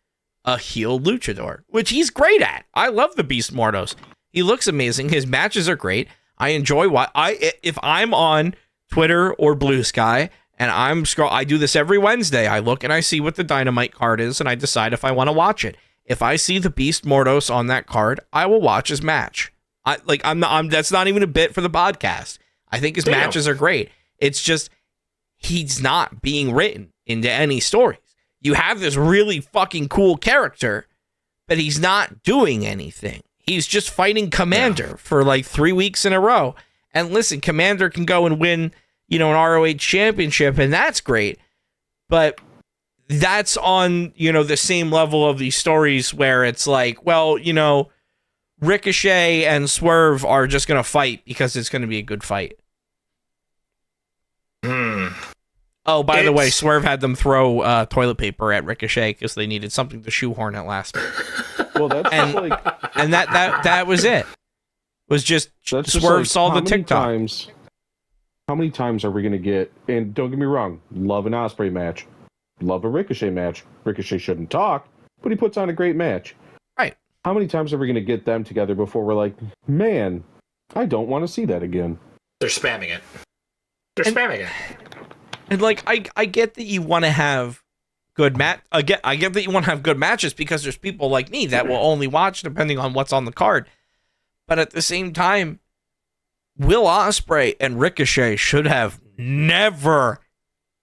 a heel luchador, which he's great at. I love the Beast Mortos. He looks amazing. His matches are great. I enjoy if I'm on Twitter or Blue Sky and I do this every Wednesday. I look and I see what the Dynamite card is, and I decide if I want to watch it. If I see the Beast Mortos on that card, I will watch his match. That's not even a bit for the podcast. I think his matches are great. It's just he's not being written into any stories. You have this really fucking cool character, but he's not doing anything. He's just fighting Commander for like 3 weeks in a row. And listen, Commander can go and win, an ROH championship, and that's great. But that's on, the same level of these stories where it's like, well, Ricochet and Swerve are just going to fight because it's going to be a good fight. Oh, by the way, Swerve had them throw toilet paper at Ricochet because they needed something to shoehorn at last minute. Well, that's and that was it. Was just Swerve saw the TikTok. How many times are we going to get? And don't get me wrong, love an Ospreay match, love a Ricochet match. Ricochet shouldn't talk, but he puts on a great match. Right. How many times are we going to get them together before we're like, man, I don't want to see that again? They're spamming it. Spamming it. And like I get that you want to have good I get that you want to have good matches because there's people like me that will only watch depending on what's on the card. But at the same time, Will Ospreay and Ricochet should have never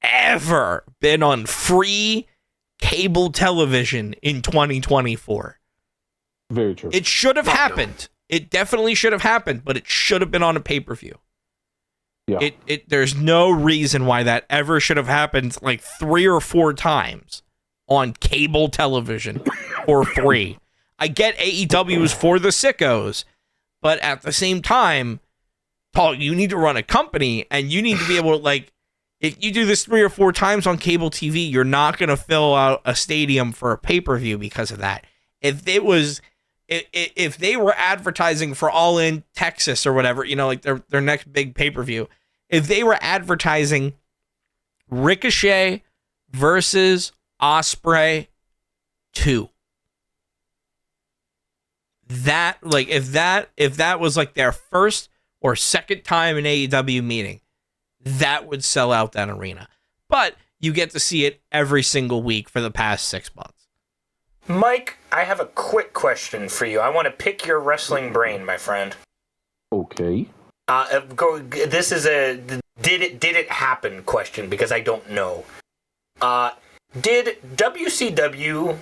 ever been on free cable television in 2024. Very true. It should have happened. It definitely should have happened, but it should have been on a pay-per-view. Yeah. There's no reason why that ever should have happened like 3 or 4 times on cable television for free. I get AEW is for the sickos, but at the same time, Paul, you need to run a company and you need to be able to, like, if you do this 3 or 4 times on cable TV, you're not going to fill out a stadium for a pay-per-view because of that. If they were advertising for All In Texas or whatever, like their next big pay-per-view, if they were advertising Ricochet versus Ospreay 2, that, like, if that was like their first or second time in AEW meeting, that would sell out that arena. But you get to see it every single week for the past 6 months. Mike, I have a quick question for you. I want to pick your wrestling brain, my friend. Okay. This is a did it happen question because I don't know. Did WCW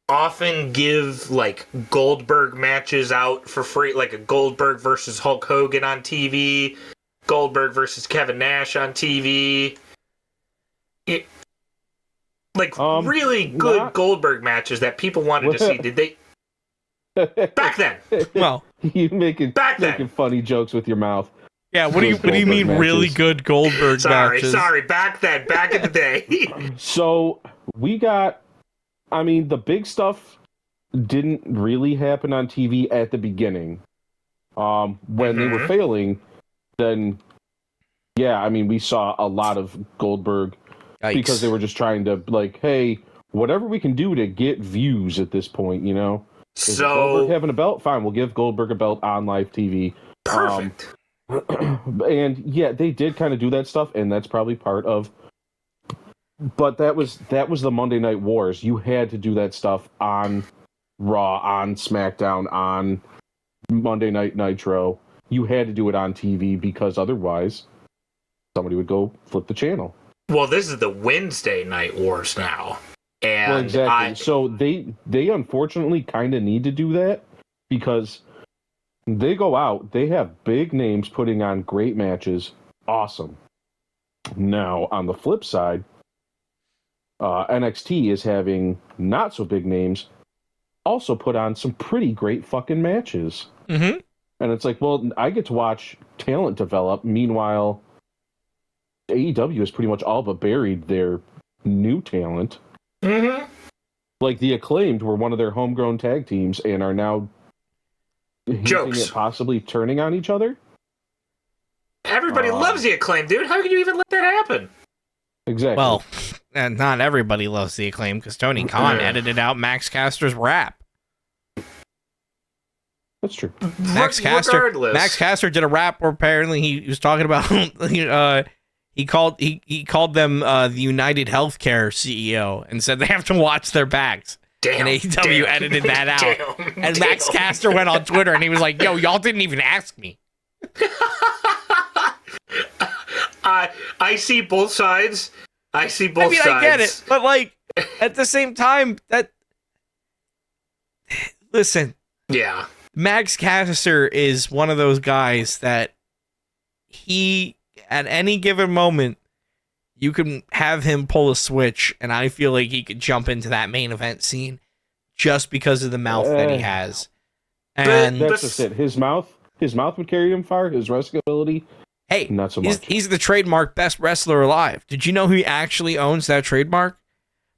often give like Goldberg matches out for free, like a Goldberg versus Hulk Hogan on TV, Goldberg versus Kevin Nash on TV? Really good Goldberg matches that people wanted to see. Did they? Back then. Well, you making funny jokes with your mouth. Yeah, what do you mean matches? Really good Goldberg matches? Sorry, back in the day. So we got, the big stuff didn't really happen on TV at the beginning. When they were failing, then we saw a lot of Goldberg. Yikes. Because they were just trying to, like, hey, whatever we can do to get views at this point, Is Goldberg having a belt? Fine, we'll give Goldberg a belt on live TV. Perfect. And yeah, they did kind of do that stuff, and that's probably part of. But that was the Monday Night Wars. You had to do that stuff on Raw, on SmackDown, on Monday Night Nitro. You had to do it on TV because otherwise, somebody would go flip the channel. Well, this is the Wednesday Night Wars now. And well, exactly. So they unfortunately kind of need to do that because they go out, they have big names putting on great matches. Awesome. Now, on the flip side, NXT is having not so big names also put on some pretty great fucking matches. Mm-hmm. And it's like, well, I get to watch talent develop. Meanwhile, AEW has pretty much all but buried their new talent. Mm-hmm. Like the Acclaimed were one of their homegrown tag teams and are now hinting at possibly turning on each other. Everybody loves the Acclaimed, dude. How could you even let that happen? Exactly. Well, and not everybody loves the Acclaim because Tony Khan edited out Max Caster's rap. That's true. Max Caster did a rap where apparently he was talking about he called them the United Healthcare CEO and said they have to watch their backs. Damn, and AEW edited that out. And Max Caster went on Twitter and he was like, "Yo, y'all didn't even ask me." I see both sides. I get it, but like at the same time, listen. Yeah. Max Caster is one of those guys that he, at any given moment, you can have him pull a switch, and I feel like he could jump into that main event scene just because of the mouth that he has. And that's just it. His mouth would carry him far. His wrestling ability, hey, not so much. He's the trademark best wrestler alive. Did you know he actually owns that trademark?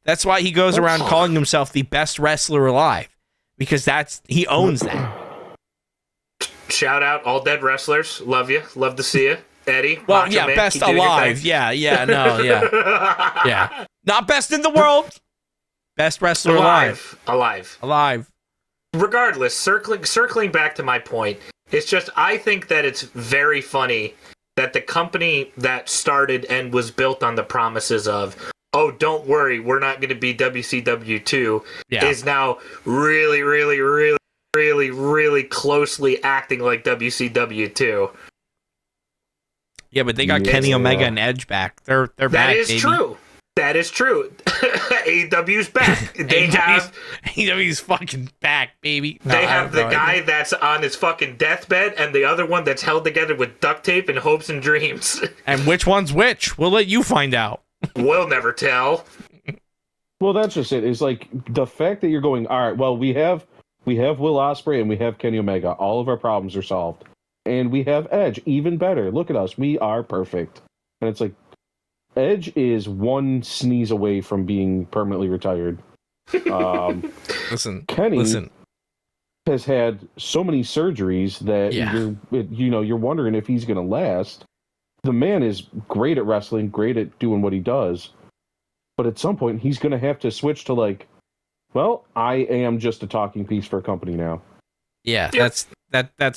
That's why he goes around calling himself the best wrestler alive, because he owns that. Shout out all dead wrestlers. Love you. Love to see you. Eddie. Well, Macho yeah, Man, best alive. Yeah. Yeah. Not best in the world. Best wrestler alive. Regardless, circling back to my point, it's just I think that it's very funny that the company that started and was built on the promises of, oh, don't worry, we're not going to be WCW2, is now really, really, really, really, really closely acting like WCW2. Yeah, but they got Kenny Omega and Edge back. They're back. That is true. That is true. AEW's back. AEW's fucking back, baby. They have the guy that's on his fucking deathbed and the other one that's held together with duct tape and hopes and dreams. And which one's which? We'll let you find out. We'll never tell. Well, that's just it. It's like the fact that you're going, all right, well, we have Will Ospreay and we have Kenny Omega. All of our problems are solved. And we have Edge, even better. Look at us. We are perfect. And it's like, Edge is one sneeze away from being permanently retired. Kenny has had so many surgeries that you're wondering if he's going to last. The man is great at wrestling, great at doing what he does. But at some point, he's going to have to switch to like, well, I am just a talking piece for a company now. Yeah, that's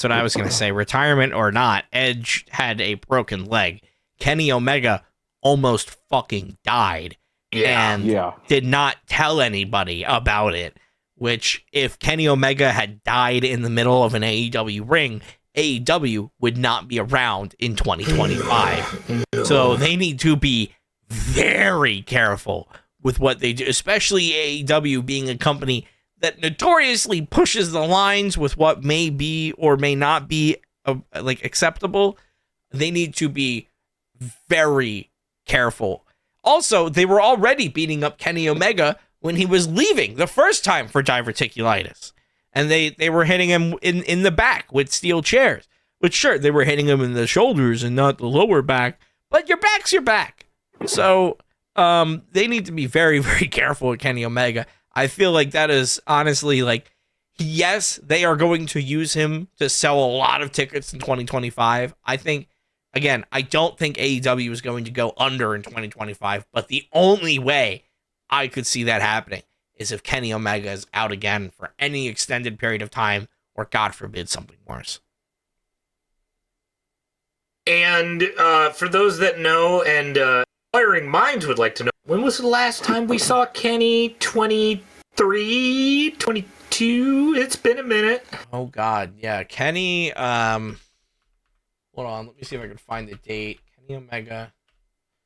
what I was going to say. Retirement or not, Edge had a broken leg. Kenny Omega almost fucking died and did not tell anybody about it, which if Kenny Omega had died in the middle of an AEW ring, AEW would not be around in 2025. So they need to be very careful with what they do, especially AEW being a company that notoriously pushes the lines with what may be or may not be acceptable. They need to be very careful. Also, they were already beating up Kenny Omega when he was leaving the first time for diverticulitis. And they were hitting him in the back with steel chairs. Which, sure, they were hitting him in the shoulders and not the lower back. But your back's your back. So they need to be very, very careful with Kenny Omega. I feel like that is honestly like, yes, they are going to use him to sell a lot of tickets in 2025. I think, again, I don't think AEW is going to go under in 2025, but the only way I could see that happening is if Kenny Omega is out again for any extended period of time, or God forbid, something worse. And for those that know and inquiring minds would like to know, when was the last time we saw Kenny? 23, 22? It's been a minute. Oh, God. Yeah. Kenny, hold on. Let me see if I can find the date. Kenny Omega.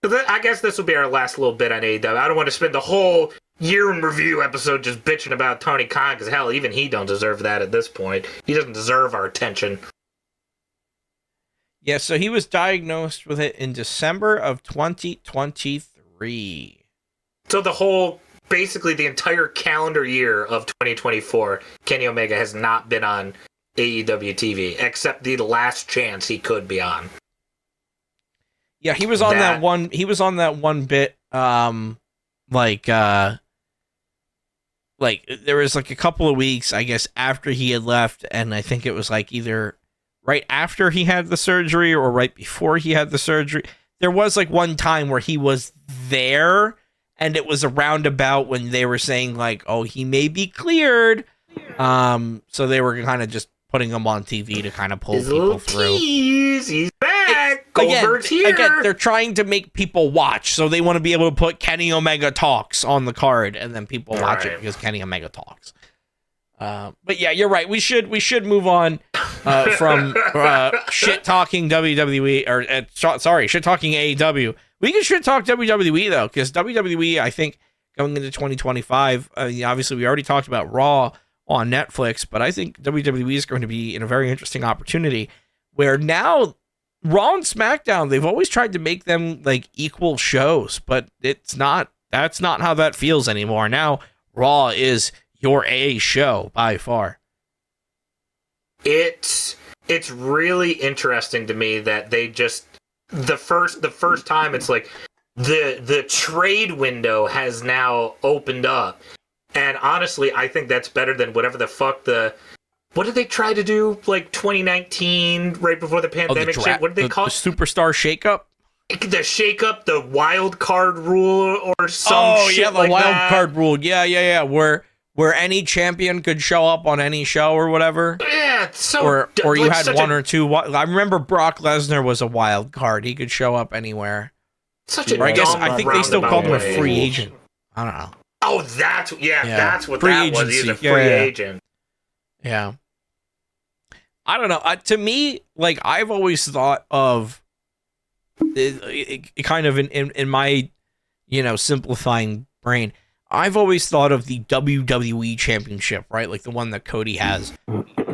I guess this will be our last little bit on AEW. I don't want to spend the whole year in review episode just bitching about Tony Khan, because hell, even he don't deserve that at this point. He doesn't deserve our attention. Yeah, so he was diagnosed with it in December of 2023. So basically the entire calendar year of 2024, Kenny Omega has not been on AEW TV, except the last chance he could be on. Yeah, he was on that one. He was on that one bit. Like there was like a couple of weeks, I guess, after he had left, and I think it was like either right after he had the surgery or right before he had the surgery. There was like one time where he was there, and it was around about when they were saying like, "Oh, he may be cleared." So they were kind of just putting him on TV to kind of pull people through. He's back. Goldberg's here. Again, they're trying to make people watch, so they want to be able to put Kenny Omega Talks on the card, and then people watch it because Kenny Omega talks. But yeah, you're right. We should move on from shit talking WWE or shit talking AEW. We can shit talk WWE though, because WWE, I think, going into 2025, obviously we already talked about Raw on Netflix, but I think WWE is going to be in a very interesting opportunity where now Raw and SmackDown, they've always tried to make them like equal shows, but that's not how that feels anymore. Now Raw is your A show by far. It's really interesting to me that they just the first time it's like the trade window has now opened up. And honestly, I think that's better than whatever the fuck what did they try to do like 2019 right before the pandemic shit? What did they call it? The Superstar Shakeup? The shakeup, the wild card rule or some shit the like wild that. card rule. Yeah. Where any champion could show up on any show or whatever. Yeah, it's so or you had one or two. I remember Brock Lesnar was a wild card. He could show up anywhere. Such a or I guess dumb I think they still roundabout called him a way. free agent. I don't know. Oh, that's what Free that was. He's a agency. free agent. Yeah. I don't know. To me, like I've always thought of it kind of in my, simplifying brain. I've always thought of the WWE Championship, right? Like the one that Cody has.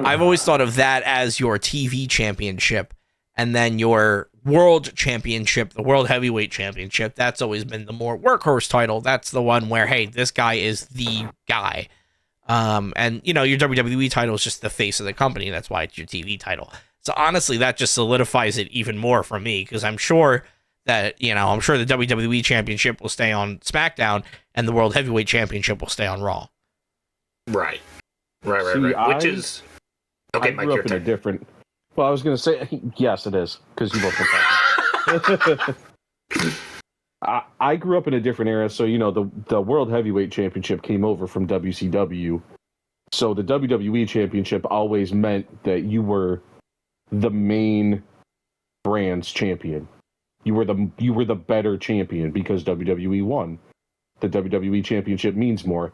I've always thought of that as your TV championship, and then your World Championship, the World Heavyweight Championship. That's always been the more workhorse title. That's the one where, hey, this guy is the guy. And your WWE title is just the face of the company. That's why it's your TV title. So honestly, that just solidifies it even more for me, because I'm sure that, the WWE Championship will stay on SmackDown and the World Heavyweight Championship will stay on Raw. Right. See, Which is okay. I Mike, grew your up in a turn. different. Well, I was going to say yes, it is, because you both been talking. I grew up in a different era, so the World Heavyweight Championship came over from WCW. So the WWE Championship always meant that you were the main brand's champion. You were the better champion because WWE won. The WWE Championship means more.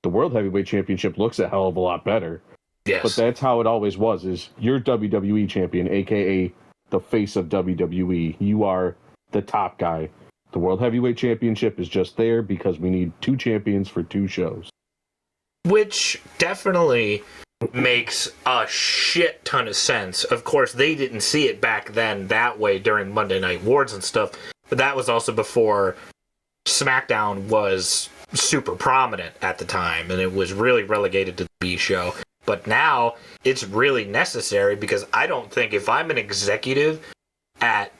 The World Heavyweight Championship looks a hell of a lot better. Yes. But that's how it always was, is you're WWE champion, aka the face of WWE. You are the top guy. The World Heavyweight Championship is just there because we need two champions for two shows. Which definitely makes a shit ton of sense. Of course, they didn't see it back then that way during Monday Night Wars and stuff, but that was also before SmackDown was super prominent at the time, and it was really relegated to the B show. But now it's really necessary, because I don't think if I'm an executive at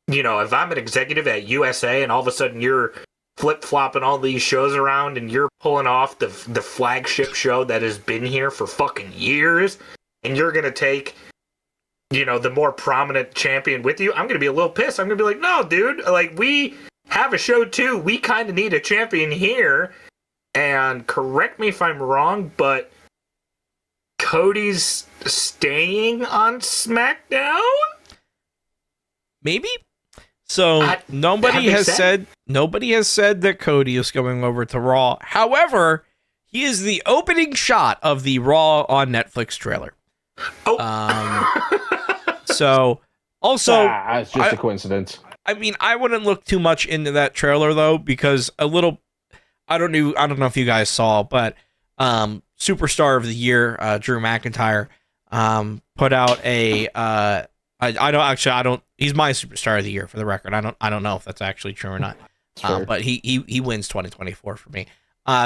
USA and all of a sudden you're flip-flopping all these shows around and you're pulling off the flagship show that has been here for fucking years, and you're going to take, the more prominent champion with you, I'm going to be a little pissed. I'm going to be like, no, dude, like, we have a show too. We kind of need a champion here. And correct me if I'm wrong, but Cody's staying on SmackDown? Maybe. So nobody has said that Cody is going over to Raw. However, he is the opening shot of the Raw on Netflix trailer. So also, it's just a coincidence. I mean, I wouldn't look too much into that trailer though, because I don't know if you guys saw, but Superstar of the Year, Drew McIntyre, put out a he's my Superstar of the Year, for the record. I don't know if that's actually true or not. But he wins 2024 for me.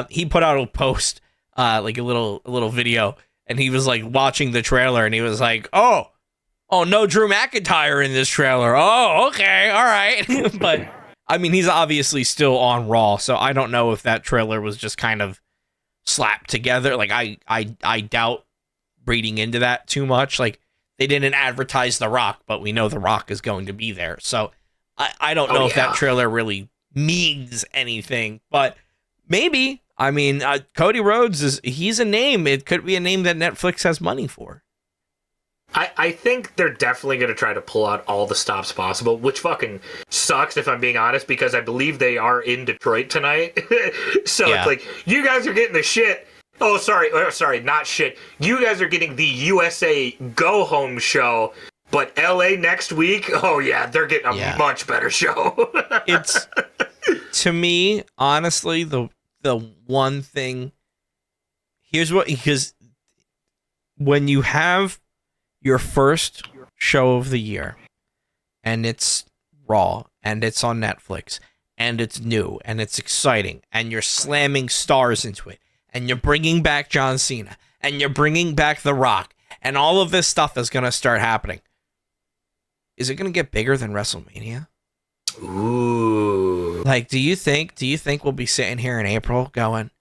He put out a post, like a little video, and he was like watching the trailer, and he was like, oh no, Drew McIntyre in this trailer. Oh, okay, all right. But I mean, he's obviously still on Raw, so I don't know if that trailer was just kind of slapped together. Like I doubt reading into that too much. Like, they didn't advertise The Rock, but we know The Rock is going to be there. So I don't know if that trailer really means anything, but maybe. I mean, Cody Rhodes he's a name. It could be a name that Netflix has money for. I think they're definitely going to try to pull out all the stops possible, which fucking sucks if I'm being honest, because I believe they are in Detroit tonight. So It's like, you guys are getting the shit, Oh, sorry, not shit. You guys are getting the USA Go Home show, but LA next week. Oh yeah, they're getting a much better show. It's to me, honestly, the one thing. Here's what, because when you have your first show of the year, and it's Raw, and it's on Netflix, and it's new, and it's exciting, and you're slamming stars into it, and you're bringing back John Cena, and you're bringing back The Rock, and all of this stuff is going to start happening. Is it going to get bigger than WrestleMania? Ooh. Like, do you think we'll be sitting here in April going,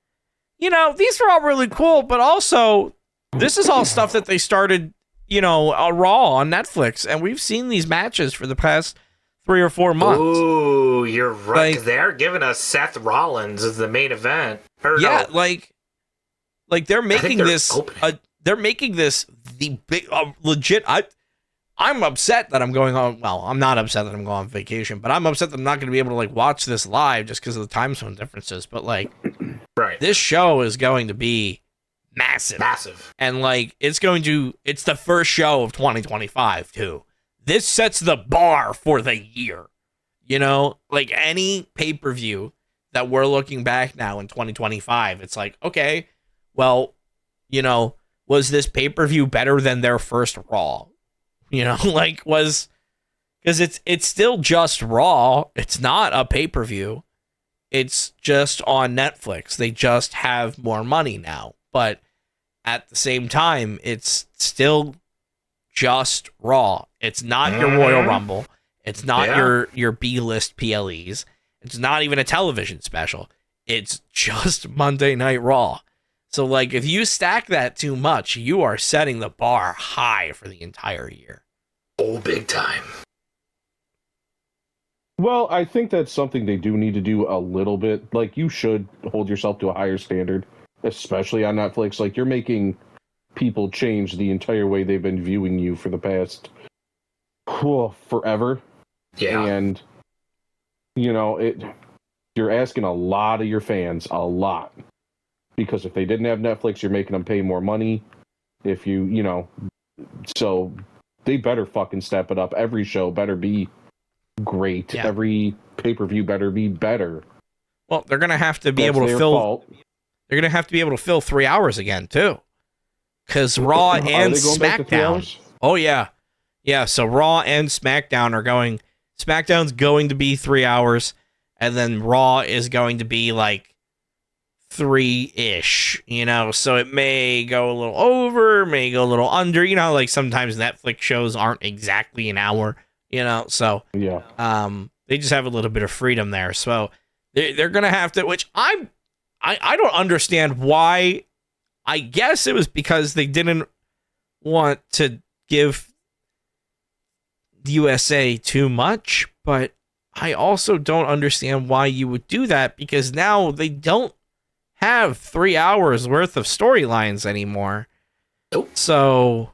these are all really cool, but also this is all stuff that they started, Raw on Netflix, and we've seen these matches for the past 3 or 4 months. Ooh, you're right. Like, they're giving us Seth Rollins as the main event. Yeah, like they're making this. They're making this the big legit. I'm upset that I'm going on. Well, I'm not upset that I'm going on vacation, but I'm upset that I'm not going to be able to watch this live just because of the time zone differences. But right, this show is going to be massive, and it's the first show of 2025 too. This sets the bar for the year. Any pay-per-view that we're looking back now in 2025, it's like, okay, well, was this pay-per-view better than their first Raw? Because it's still just Raw. It's not a pay-per-view. It's just on Netflix. They just have more money now. But at the same time, it's still just Raw. It's not your Royal Rumble. It's not your B-list PLEs. It's not even a television special. It's just Monday Night Raw. So, if you stack that too much, you are setting the bar high for the entire year. Oh, big time. Well, I think that's something they do need to do a little bit. You should hold yourself to a higher standard, especially on Netflix. You're making people change the entire way they've been viewing you for the past forever. Yeah. And, you're asking a lot of your fans, a lot. Because if they didn't have Netflix, you're making them pay more money. If so they better fucking step it up. Every show better be great. Yeah. Every pay-per-view better be better. Well, they're going to have to be able to fill... They're going to have to be able to fill 3 hours again, too. Because Raw and SmackDown... Oh, yeah. Yeah, so Raw and SmackDown are going... SmackDown's going to be 3 hours, and then Raw is going to be 3-ish, so it may go a little over, may go a little under, sometimes Netflix shows aren't exactly an hour, so yeah. They just have a little bit of freedom there, so they're gonna have to, which I don't understand why. I guess it was because they didn't want to give the USA too much, but I also don't understand why you would do that, because now they don't have 3 hours worth of storylines anymore. Nope. So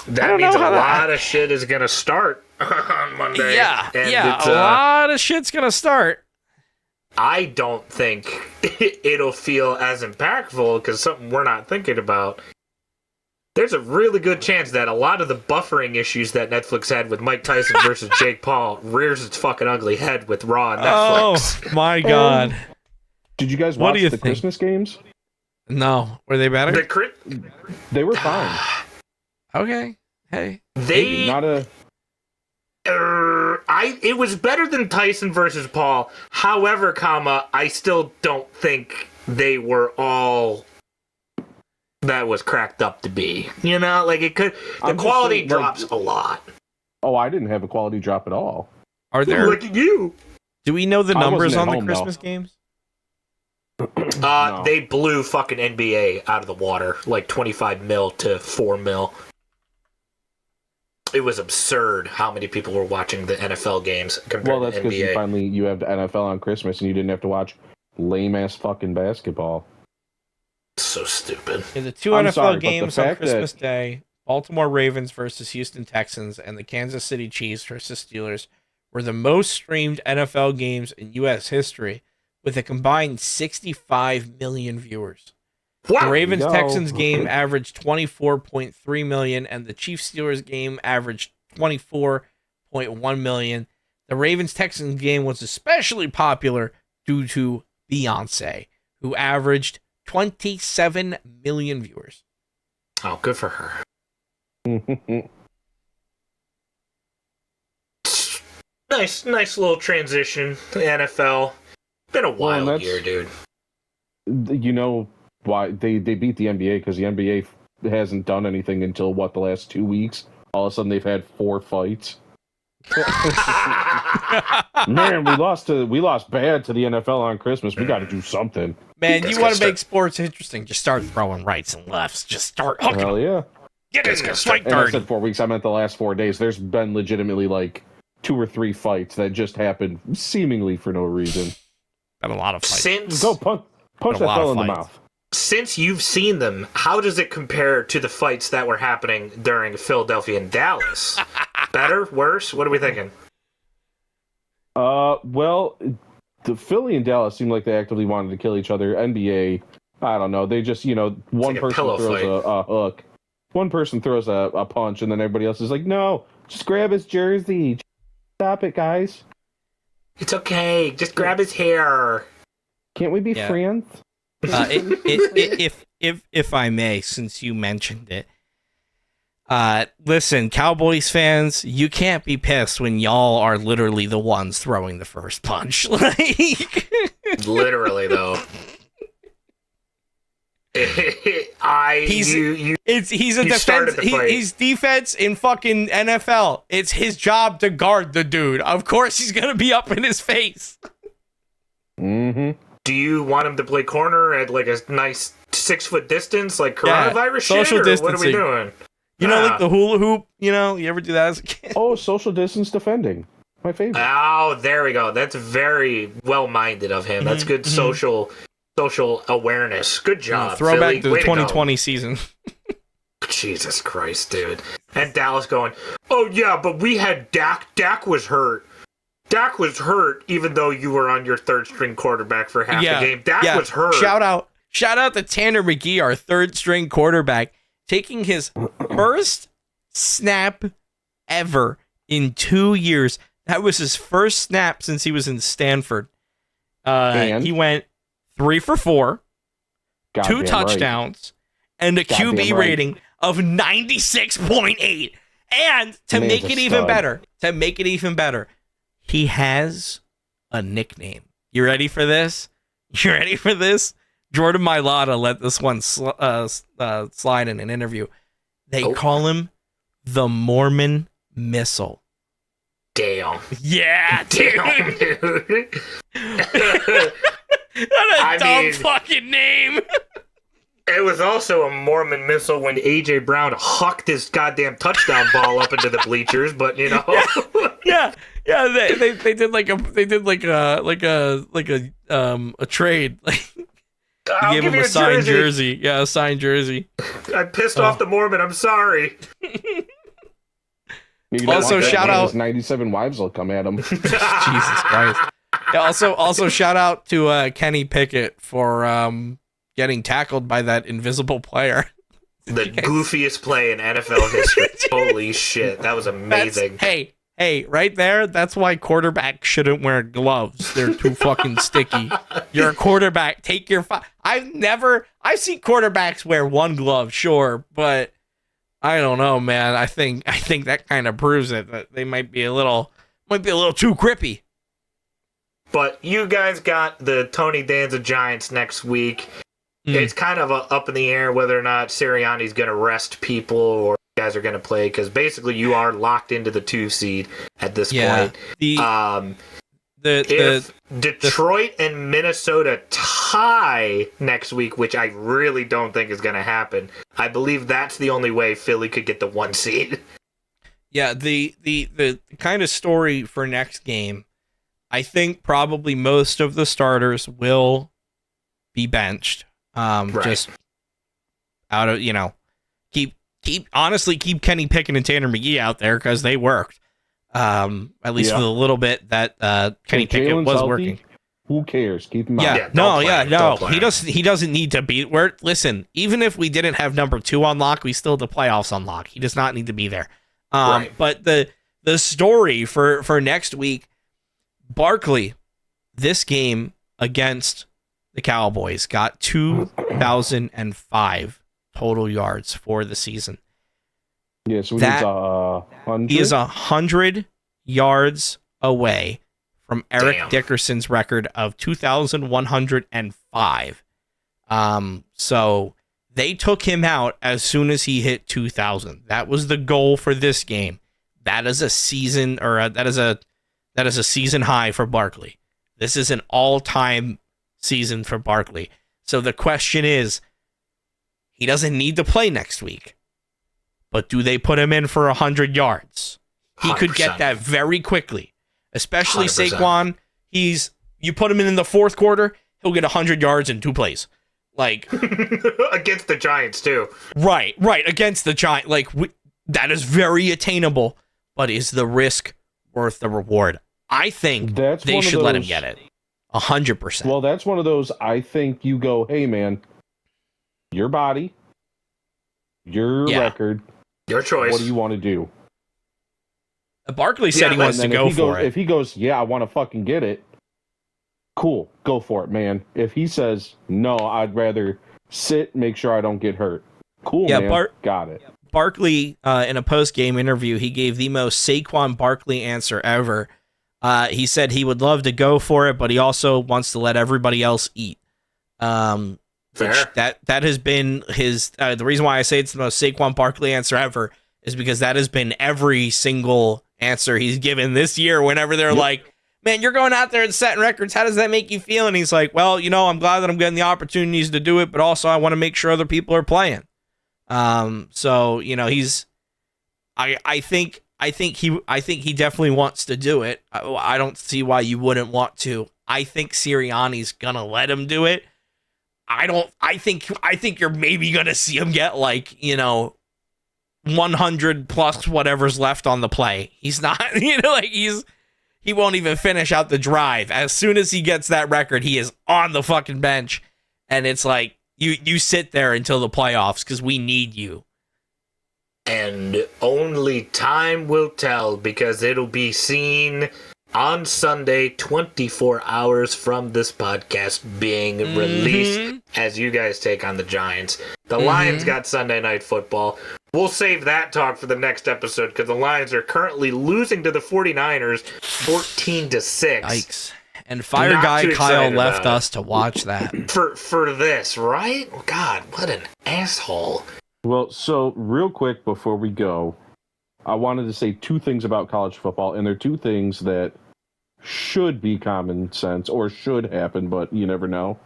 that means a lot of shit is gonna start on Monday. Yeah, a lot of shit's gonna start. I don't think it'll feel as impactful because something we're not thinking about. There's a really good chance that a lot of the buffering issues that Netflix had with Mike Tyson versus Jake Paul rears its fucking ugly head with Raw and Netflix. Oh my god. Did you guys watch the Christmas games? No. Were they better? They were fine. Okay. Hey. It was better than Tyson versus Paul. However, I still don't think they were all that was cracked up to be. It could. The quality drops a lot. Oh, I didn't have a quality drop at all. Are there? Look at you. Do we know the numbers on the Christmas games? No. They blew fucking NBA out of the water, 25 mil to 4 mil. It was absurd how many people were watching the NFL games compared to NBA. Well, that's because you have the NFL on Christmas and you didn't have to watch lame-ass fucking basketball. So stupid. In the two NFL games on Christmas Day, Baltimore Ravens versus Houston Texans and the Kansas City Chiefs versus Steelers were the most streamed NFL games in U.S. history, with a combined 65 million viewers. Wow. The Ravens-Texans game averaged 24.3 million, and the Chiefs-Steelers game averaged 24.1 million. The Ravens-Texans game was especially popular due to Beyonce, who averaged 27 million viewers. Oh, good for her. Nice little transition to the NFL. Been a wild year, dude. You know why they beat the NBA? Because the NBA hasn't done anything until the last 2 weeks. All of a sudden, they've had 4 fights. Man, we lost bad to the NFL on Christmas. We got to do something. Man, you want to make sports interesting? Just start throwing rights and lefts. Just start hooking. Hell yeah! Get in there, strike And I dirty. said 4 weeks. I meant the last 4 days. There's been legitimately like 2 or 3 fights that just happened seemingly for no reason. Got a lot of fights. Go punch that fella in the mouth. Since you've seen them, how does it compare to the fights that were happening during Philadelphia and Dallas? Better? Worse? What are we thinking? Well, the Philly and Dallas seemed like they actively wanted to kill each other. NBA, I don't know. They just, one like person throws a hook, one person throws a punch, and then everybody else is like, no, just grab his jersey. Stop it, guys. It's okay. Just grab his hair. Can't we be friends? If I may, since you mentioned it, listen, Cowboys fans, you can't be pissed when y'all are literally the ones throwing the first punch. Like, literally, though. He's a defense. He's defense in fucking NFL. It's his job to guard the dude. Of course, he's gonna be up in his face. Mm-hmm. Do you want him to play corner at like a nice 6 foot distance, like coronavirus social shit, or distancing. what are we doing? Like the hula hoop. You ever do that as a kid? Oh, social distance defending. My favorite. Oh, there we go. That's very well minded of him. That's good social awareness. Good job. Throwback Philly. to the 2020 season. Jesus Christ, dude. And Dallas going, oh yeah, but we had Dak. Dak was hurt. Dak was hurt, even though you were on your third string quarterback for half the game. Dak was hurt. Shout out to Tanner McGee, our third string quarterback, taking his first snap ever in 2 years. That was his first snap since he was in Stanford. He went 3 for 4, 2 touchdowns, and a QB rating of 96.8. And to make it even better, he has a nickname. You ready for this? Jordan Mailata let this one slide in an interview. They call him the Mormon Missile. Damn. Yeah, dude. Damn, dude. What a dumb fucking name. It was also a Mormon Missile when A.J. Brown hucked his goddamn touchdown ball up into the bleachers, but Yeah, they did a trade. Like, I'll give him you a signed jersey. Yeah, a signed jersy. I pissed off the Mormon. I'm sorry. Also, shout out. His 97 wives will come at him. Jesus Christ. Yeah, also shout out to Kenny Pickett for getting tackled by that invisible player. The goofiest play in NFL history. Holy shit, that was amazing. Hey, right there, that's why quarterbacks shouldn't wear gloves. They're too fucking sticky. You're a quarterback. Take your I've seen quarterbacks wear one glove, sure, but I don't know, man. I think that kind of proves it, that they might be a little too grippy. But you guys got the Tony Danza Giants next week. It's kind of up in the air whether or not Sirianni's going to rest people or you guys are going to play, because basically you are locked into the 2 seed at this point. If Detroit and Minnesota tie next week, which I really don't think is going to happen, I believe that's the only way Philly could get the 1 seed. Yeah, the kind of story for next game, I think probably most of the starters will be benched. Just out of, keep Kenny Pickett and Tanner McGee out there because they worked. At least for the little bit that Kenny Pickett was working. Who cares? Keep him out. Yeah, no. He doesn't need to be. Listen, even if we didn't have number 2 on lock, we still have the playoffs on lock. He does not need to be there. Right. But the story for next week, Barkley, this game against the Cowboys got 2,005 total yards for the season. Yeah, so he's 100. He is 100 yards away from Eric Dickerson's record of 2,105. So they took him out as soon as he hit 2,000. That was the goal for this game. That is a season, that is a season high for Barkley. This is an all-time season for Barkley. So the question is, he doesn't need to play next week, but do they put him in for 100 yards? He 100%. could get that very quickly. Especially 100%. Saquon, you put him in the fourth quarter, he'll get 100 yards in 2 plays. Like against the Giants too. Right, against the Giants. Like that is very attainable, but is the risk worth the reward? I think they should let him get it. 100%. Well, that's one of those. I think you go, hey man, your body, your record, your choice. What do you want to do? Barkley said he wants to go for it. If he goes, yeah, I want to fucking get it, cool, go for it, man. If he says, no, I'd rather sit, make sure I don't get hurt, cool, man, got it. Barkley, in a post-game interview, he gave the most Saquon Barkley answer ever. He said he would love to go for it, but he also wants to let everybody else eat. Fair. That has been his... the reason why I say it's the most Saquon Barkley answer ever is because that has been every single answer he's given this year whenever they're like, man, you're going out there and setting records. How does that make you feel? And he's like, well, I'm glad that I'm getting the opportunities to do it, but also I want to make sure other people are playing. So, he's, I think he definitely wants to do it. I don't see why you wouldn't want to. I think Sirianni's going to let him do it. I think you're maybe going to see him get 100 plus whatever's left on the play. He's not, he won't even finish out the drive. As soon as he gets that record, he is on the fucking bench. And it's like, you sit there until the playoffs because we need you. And only time will tell because it'll be seen on Sunday, 24 hours from this podcast being released as you guys take on the Giants. The Lions got Sunday Night Football. We'll save that talk for the next episode because the Lions are currently losing to the 49ers 14-6. Yikes. And Fire Guy Kyle left us to watch that. For this, right? Oh, God, what an asshole. Well, so real quick before we go, I wanted to say 2 things about college football, and they're 2 things that should be common sense or should happen, but you never know.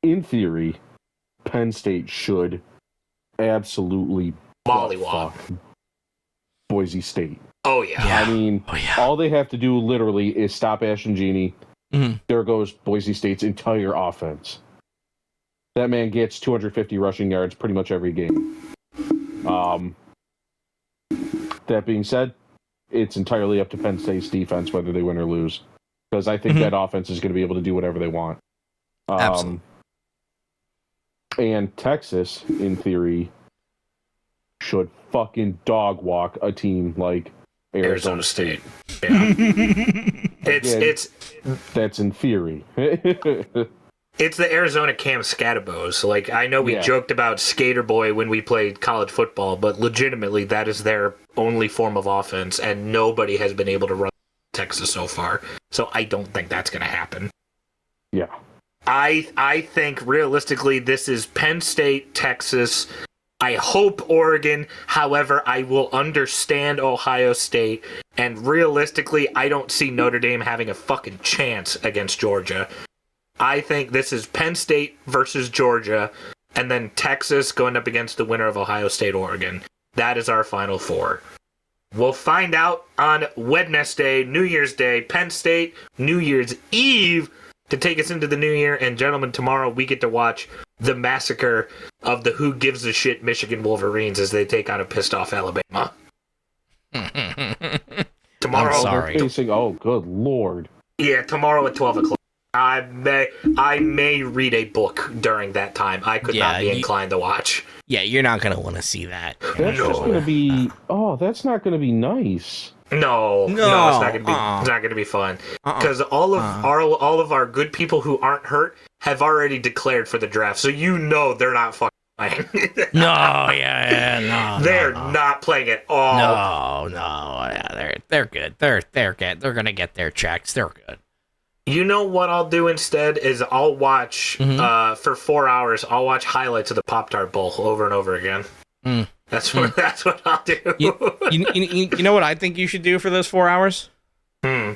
In theory, Penn State should absolutely mollywop Boise State. Oh, yeah. I mean, all they have to do literally is stop Ash and Genie. There goes Boise State's entire offense. That man gets 250 rushing yards pretty much every game. That being said, it's entirely up to Penn State's defense whether they win or lose. Because I think that offense is going to be able to do whatever they want. Absolutely. And Texas, in theory, should fucking dog walk a team like Arizona State. Yeah. It's that's in theory. It's the Arizona Cam Scatabos. Like, I know we joked about Skater Boy when we played college football, but legitimately that is their only form of offense, and nobody has been able to run Texas so far. So I don't think that's going to happen. Yeah. I think realistically this is Penn State, Texas. I hope Oregon. However, I will understand Ohio State. And realistically, I don't see Notre Dame having a fucking chance against Georgia. I think this is Penn State versus Georgia, and then Texas going up against the winner of Ohio State, Oregon. That is our Final Four. We'll find out on Wednesday, New Year's Day, Penn State, New Year's Eve, to take us into the new year. And gentlemen, tomorrow we get to watch the massacre of the who gives a shit Michigan Wolverines as they take on a pissed off Alabama. Tomorrow, I'm sorry. Oh, good Lord. Yeah, tomorrow at 12 o'clock. I may read a book during that time. I could not be inclined to watch. Yeah, you're not going to want to see that. That's just going to be... Oh, that's not going to be nice. No, it's not going to be. It's not going to be fun because all of our good people who aren't hurt have already declared for the draft. So they're not fucking playing. They're not playing at all. Yeah, they're good. They're good. They're going to get their checks. They're good. You know what I'll do instead is I'll watch for 4 hours. I'll watch highlights of the Pop-Tart Bowl over and over again. That's what I'll do. You know what I think you should do for those 4 hours? I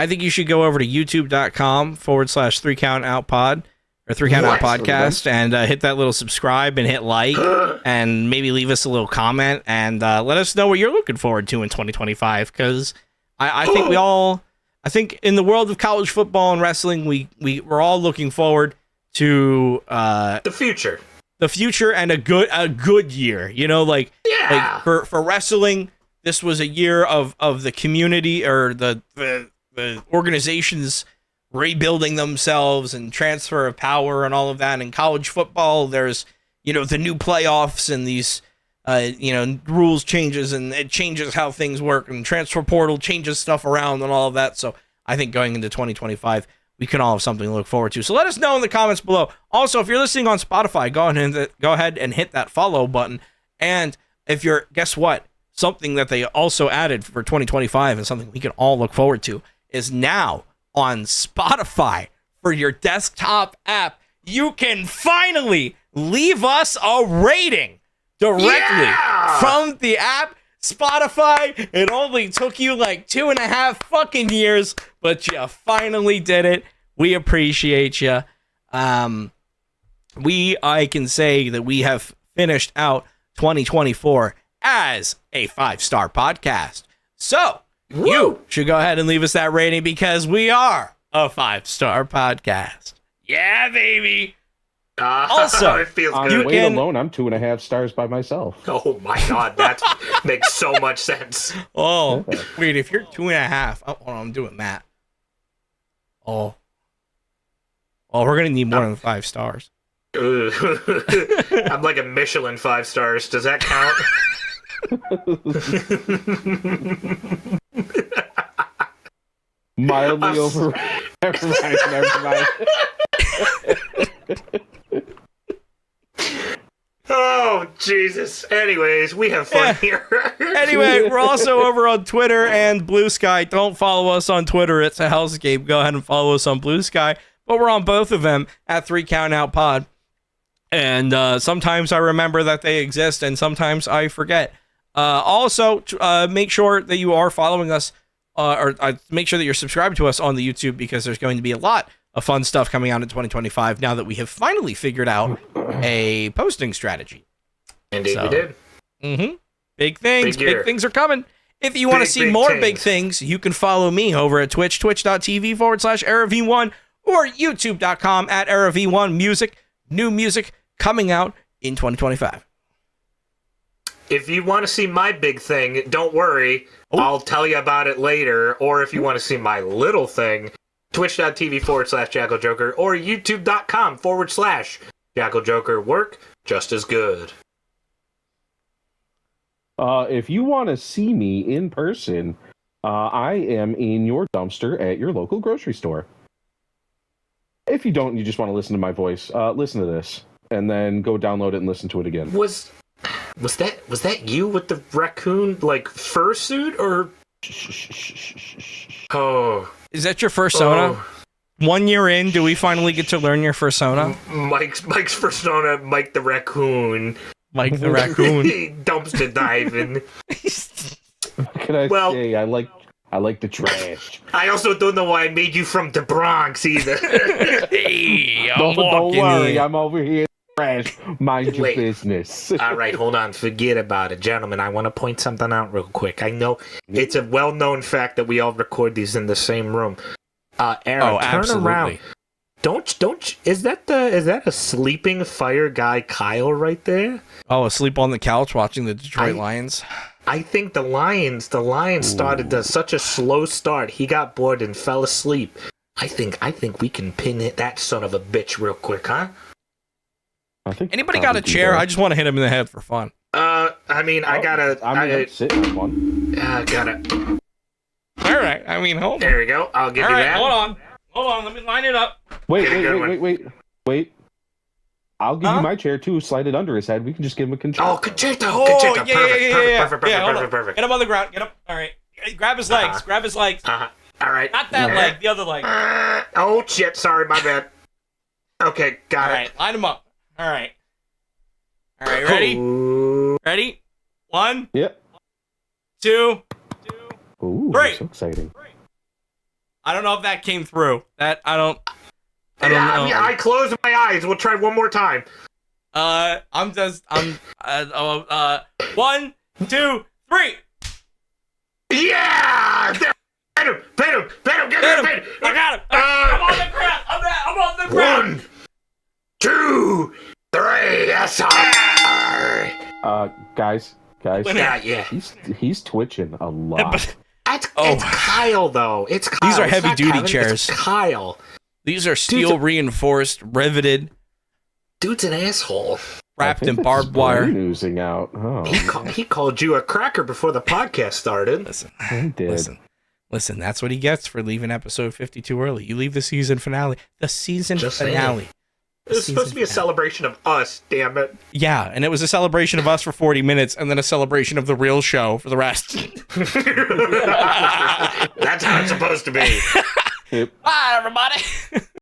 think you should go over to youtube.com/3countoutpod or 3countout podcast and hit that little subscribe and hit like and maybe leave us a little comment and let us know what you're looking forward to in 2025 because I think I think in the world of college football and wrestling, we're all looking forward to the future and a good year. You know, like for wrestling, this was a year of the community or the organizations rebuilding themselves and transfer of power and all of that. In college football, there's the new playoffs and these rules changes and it changes how things work and transfer portal changes stuff around and all of that. So I think going into 2025, we can all have something to look forward to. So let us know in the comments below. Also, if you're listening on Spotify, go ahead and hit that follow button. And if guess what? Something that they also added for 2025 and something we can all look forward to is now on Spotify for your desktop app. You can finally leave us a rating directly from the app. Spotify, it only took you like 2.5 fucking years, but you finally did it. We appreciate you. I can say that we have finished out 2024 as a 5-star podcast. So you should go ahead and leave us that rating because we are a 5-star podcast. Yeah, baby. Also, it feels on good. weight alone, I'm 2.5 stars by myself. Oh my god, that makes so much sense. Oh, wait, if you're 2.5, hold on, I'm doing that. Oh, we're gonna need more than 5 stars. I'm like a Michelin 5 stars. Does that count? Mildly over. Never mind. Oh, Jesus. Anyways, we have fun here. Anyway, we're also over on Twitter and Blue Sky. Don't follow us on Twitter. It's a hellscape. Go ahead and follow us on Blue Sky. But we're on both of them at 3countoutpod. And sometimes I remember that they exist, and sometimes I forget. Also, make sure that you are following us, or make sure that you're subscribed to us on the YouTube because there's going to be a lot of fun stuff coming out in 2025 now that we have finally figured out a posting strategy. Indeed, we did. Big things. Big things are coming. If you want to see more big things, you can follow me over at Twitch, twitch.tv/EraV1 or youtube.com @EraV1 Music. New music coming out in 2025. If you want to see my big thing, don't worry. I'll tell you about it later. Or if you want to see my little thing, twitch.tv/JackalJoker or youtube.com/JackalJoker. Work just as good. If you want to see me in person, I am in your dumpster at your local grocery store. If you don't, you just want to listen to my voice, listen to this, and then go download it and listen to it again. Was that you with the raccoon fursuit or? Oh. Is that your fursona? 1 year in, do we finally get to learn your fursona? Mike's fursona, Mike the raccoon. Mike the raccoon. Dumpster diving. What can I say? I like the trash. I also don't know why I made you from the Bronx either. Hey, don't worry, I'm over here. Trash. Mind your business. All right, hold on. Forget about it. Gentlemen, I want to point something out real quick. I know it's a well-known fact that we all record these in the same room. Aaron, turn around. Don't. Is that a sleeping fire guy Kyle right there? Oh, asleep on the couch watching the Detroit Lions. I think the Lions started such a slow start. He got bored and fell asleep. I think we can pin that son of a bitch real quick, huh? Anybody got a chair? I just want to hit him in the head for fun. I mean, I sitting on one. got it. All right. I mean, hold on. There we go. I'll give you that. Hold on. Let me line it up. Wait. I'll give you my chair too. Slide it under his head. We can just give him a concerto. Oh, concerto. Yeah. Perfect. Get him on the ground. Get him. All right. Grab his legs. All right. Not that leg. The other leg. Oh shit! Sorry, my bad. Okay, got it. All right. Line him up. All right. Ready? Ready? 1. Yep. 2. Ooh, 3. so exciting. I don't know if that came through. I don't know. I closed my eyes. We'll try one more time. 1, 2, 3. Yeah! Pin him! Get him! I got him. I'm on the ground. I'm on the ground. 1, 2, 3. Yes, sir. Guys. Yeah. He's twitching a lot. It's Kyle, though. It's Kyle. These are heavy-duty chairs. It's Kyle. These are steel reinforced, riveted. Dude's an asshole. Wrapped in barbed wire. Oozing out. Oh. He called you a cracker before the podcast started. Listen, He did. Listen. That's what he gets for leaving episode 52 early. You leave the season finale. Just Finale. saying. It was supposed to be a celebration of us, damn it. Yeah, and it was a celebration of us for 40 minutes, and then a celebration of the real show for the rest. That's how it's supposed to be. Yep. Bye, everybody.